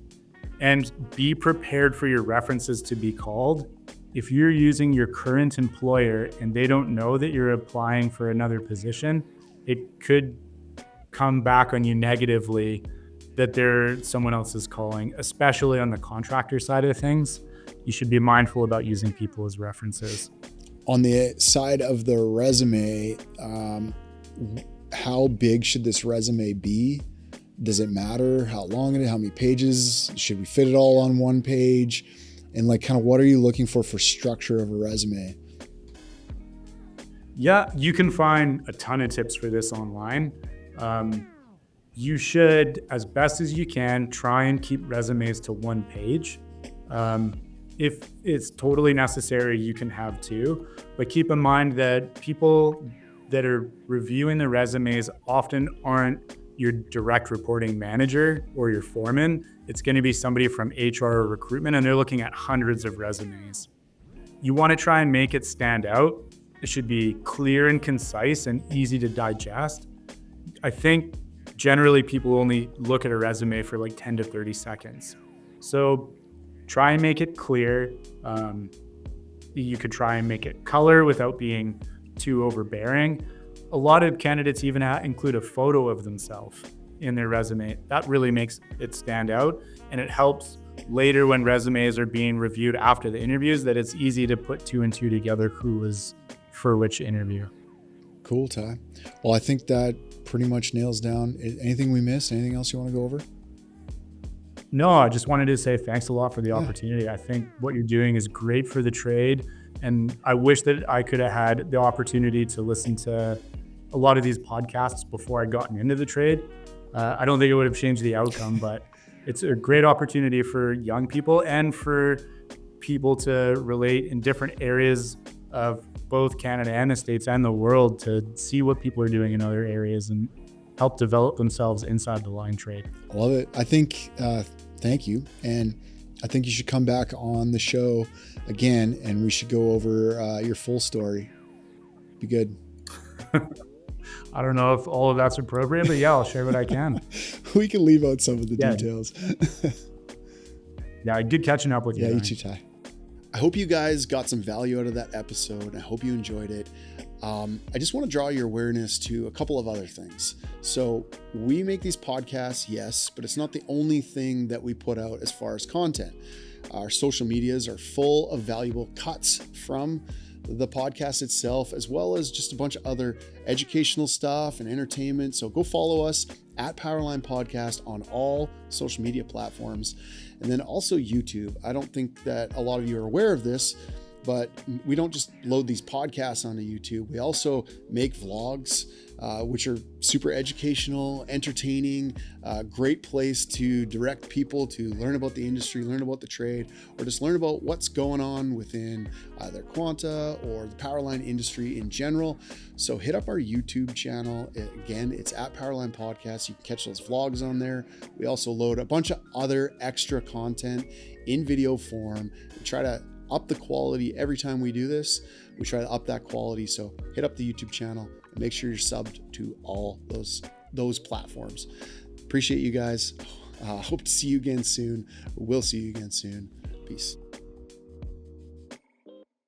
and be prepared for your references to be called. If you're using your current employer and they don't know that you're applying for another position, it could come back on you negatively that someone else is calling, especially on the contractor side of things. You should be mindful about using people as references. On the side of the resume, how big should this resume be? Does it matter how long it is, how many pages? Should we fit it all on one page? And like, kind of, what are you looking for structure of a resume? Yeah, you can find a ton of tips for this online. You should, as best as you can, try and keep resumes to one page. If it's totally necessary, you can have 2, but keep in mind that people that are reviewing the resumes often aren't your direct reporting manager or your foreman. It's going to be somebody from HR or recruitment, and they're looking at hundreds of resumes. You want to try and make it stand out. It should be clear and concise and easy to digest. I think generally people only look at a resume for like 10 to 30 seconds. So try and make it clear. You could try and make it color without being too overbearing. A lot of candidates even include a photo of themselves in their resume. That really makes it stand out, and it helps later when resumes are being reviewed after the interviews that it's easy to put 2 and 2 together who was for which interview. Cool, Ty. Well, I think that pretty much nails down. Anything we missed? Anything else you want to go over? No, I just wanted to say thanks a lot for the opportunity. I think what you're doing is great for the trade, and I wish that I could have had the opportunity to listen to a lot of these podcasts before I'd gotten into the trade. I don't think it would have changed the outcome, but it's a great opportunity for young people and for people to relate in different areas of both Canada and the States and the world to see what people are doing in other areas and help develop themselves inside the line trade. I love it. I think, thank you. And I think you should come back on the show again and we should go over your full story. Be good. I don't know if all of that's appropriate, but yeah, I'll share what I can. We can leave out some of the details. Yeah, good catching up with you. Yeah, you too, Ty. I hope you guys got some value out of that episode. I hope you enjoyed it. I just want to draw your awareness to a couple of other things. So we make these podcasts, yes, but it's not the only thing that we put out as far as content. Our social medias are full of valuable cuts from the podcast itself, as well as just a bunch of other educational stuff and entertainment. So go follow us at Powerline Podcast on all social media platforms. And then also YouTube. I don't think that a lot of you are aware of this, but we don't just load these podcasts onto YouTube. We also make vlogs, which are super educational, entertaining, great place to direct people to learn about the industry, learn about the trade, or just learn about what's going on within either Quanta or the Powerline industry in general. So hit up our YouTube channel. Again, it's at Powerline Podcast. You can catch those vlogs on there. We also load a bunch of other extra content in video form. We try to up the quality every time we do this. We try to up that quality. So hit up the YouTube channel and make sure you're subbed to all those platforms. Appreciate you guys. Hope to see you again soon. We'll see you again soon. Peace.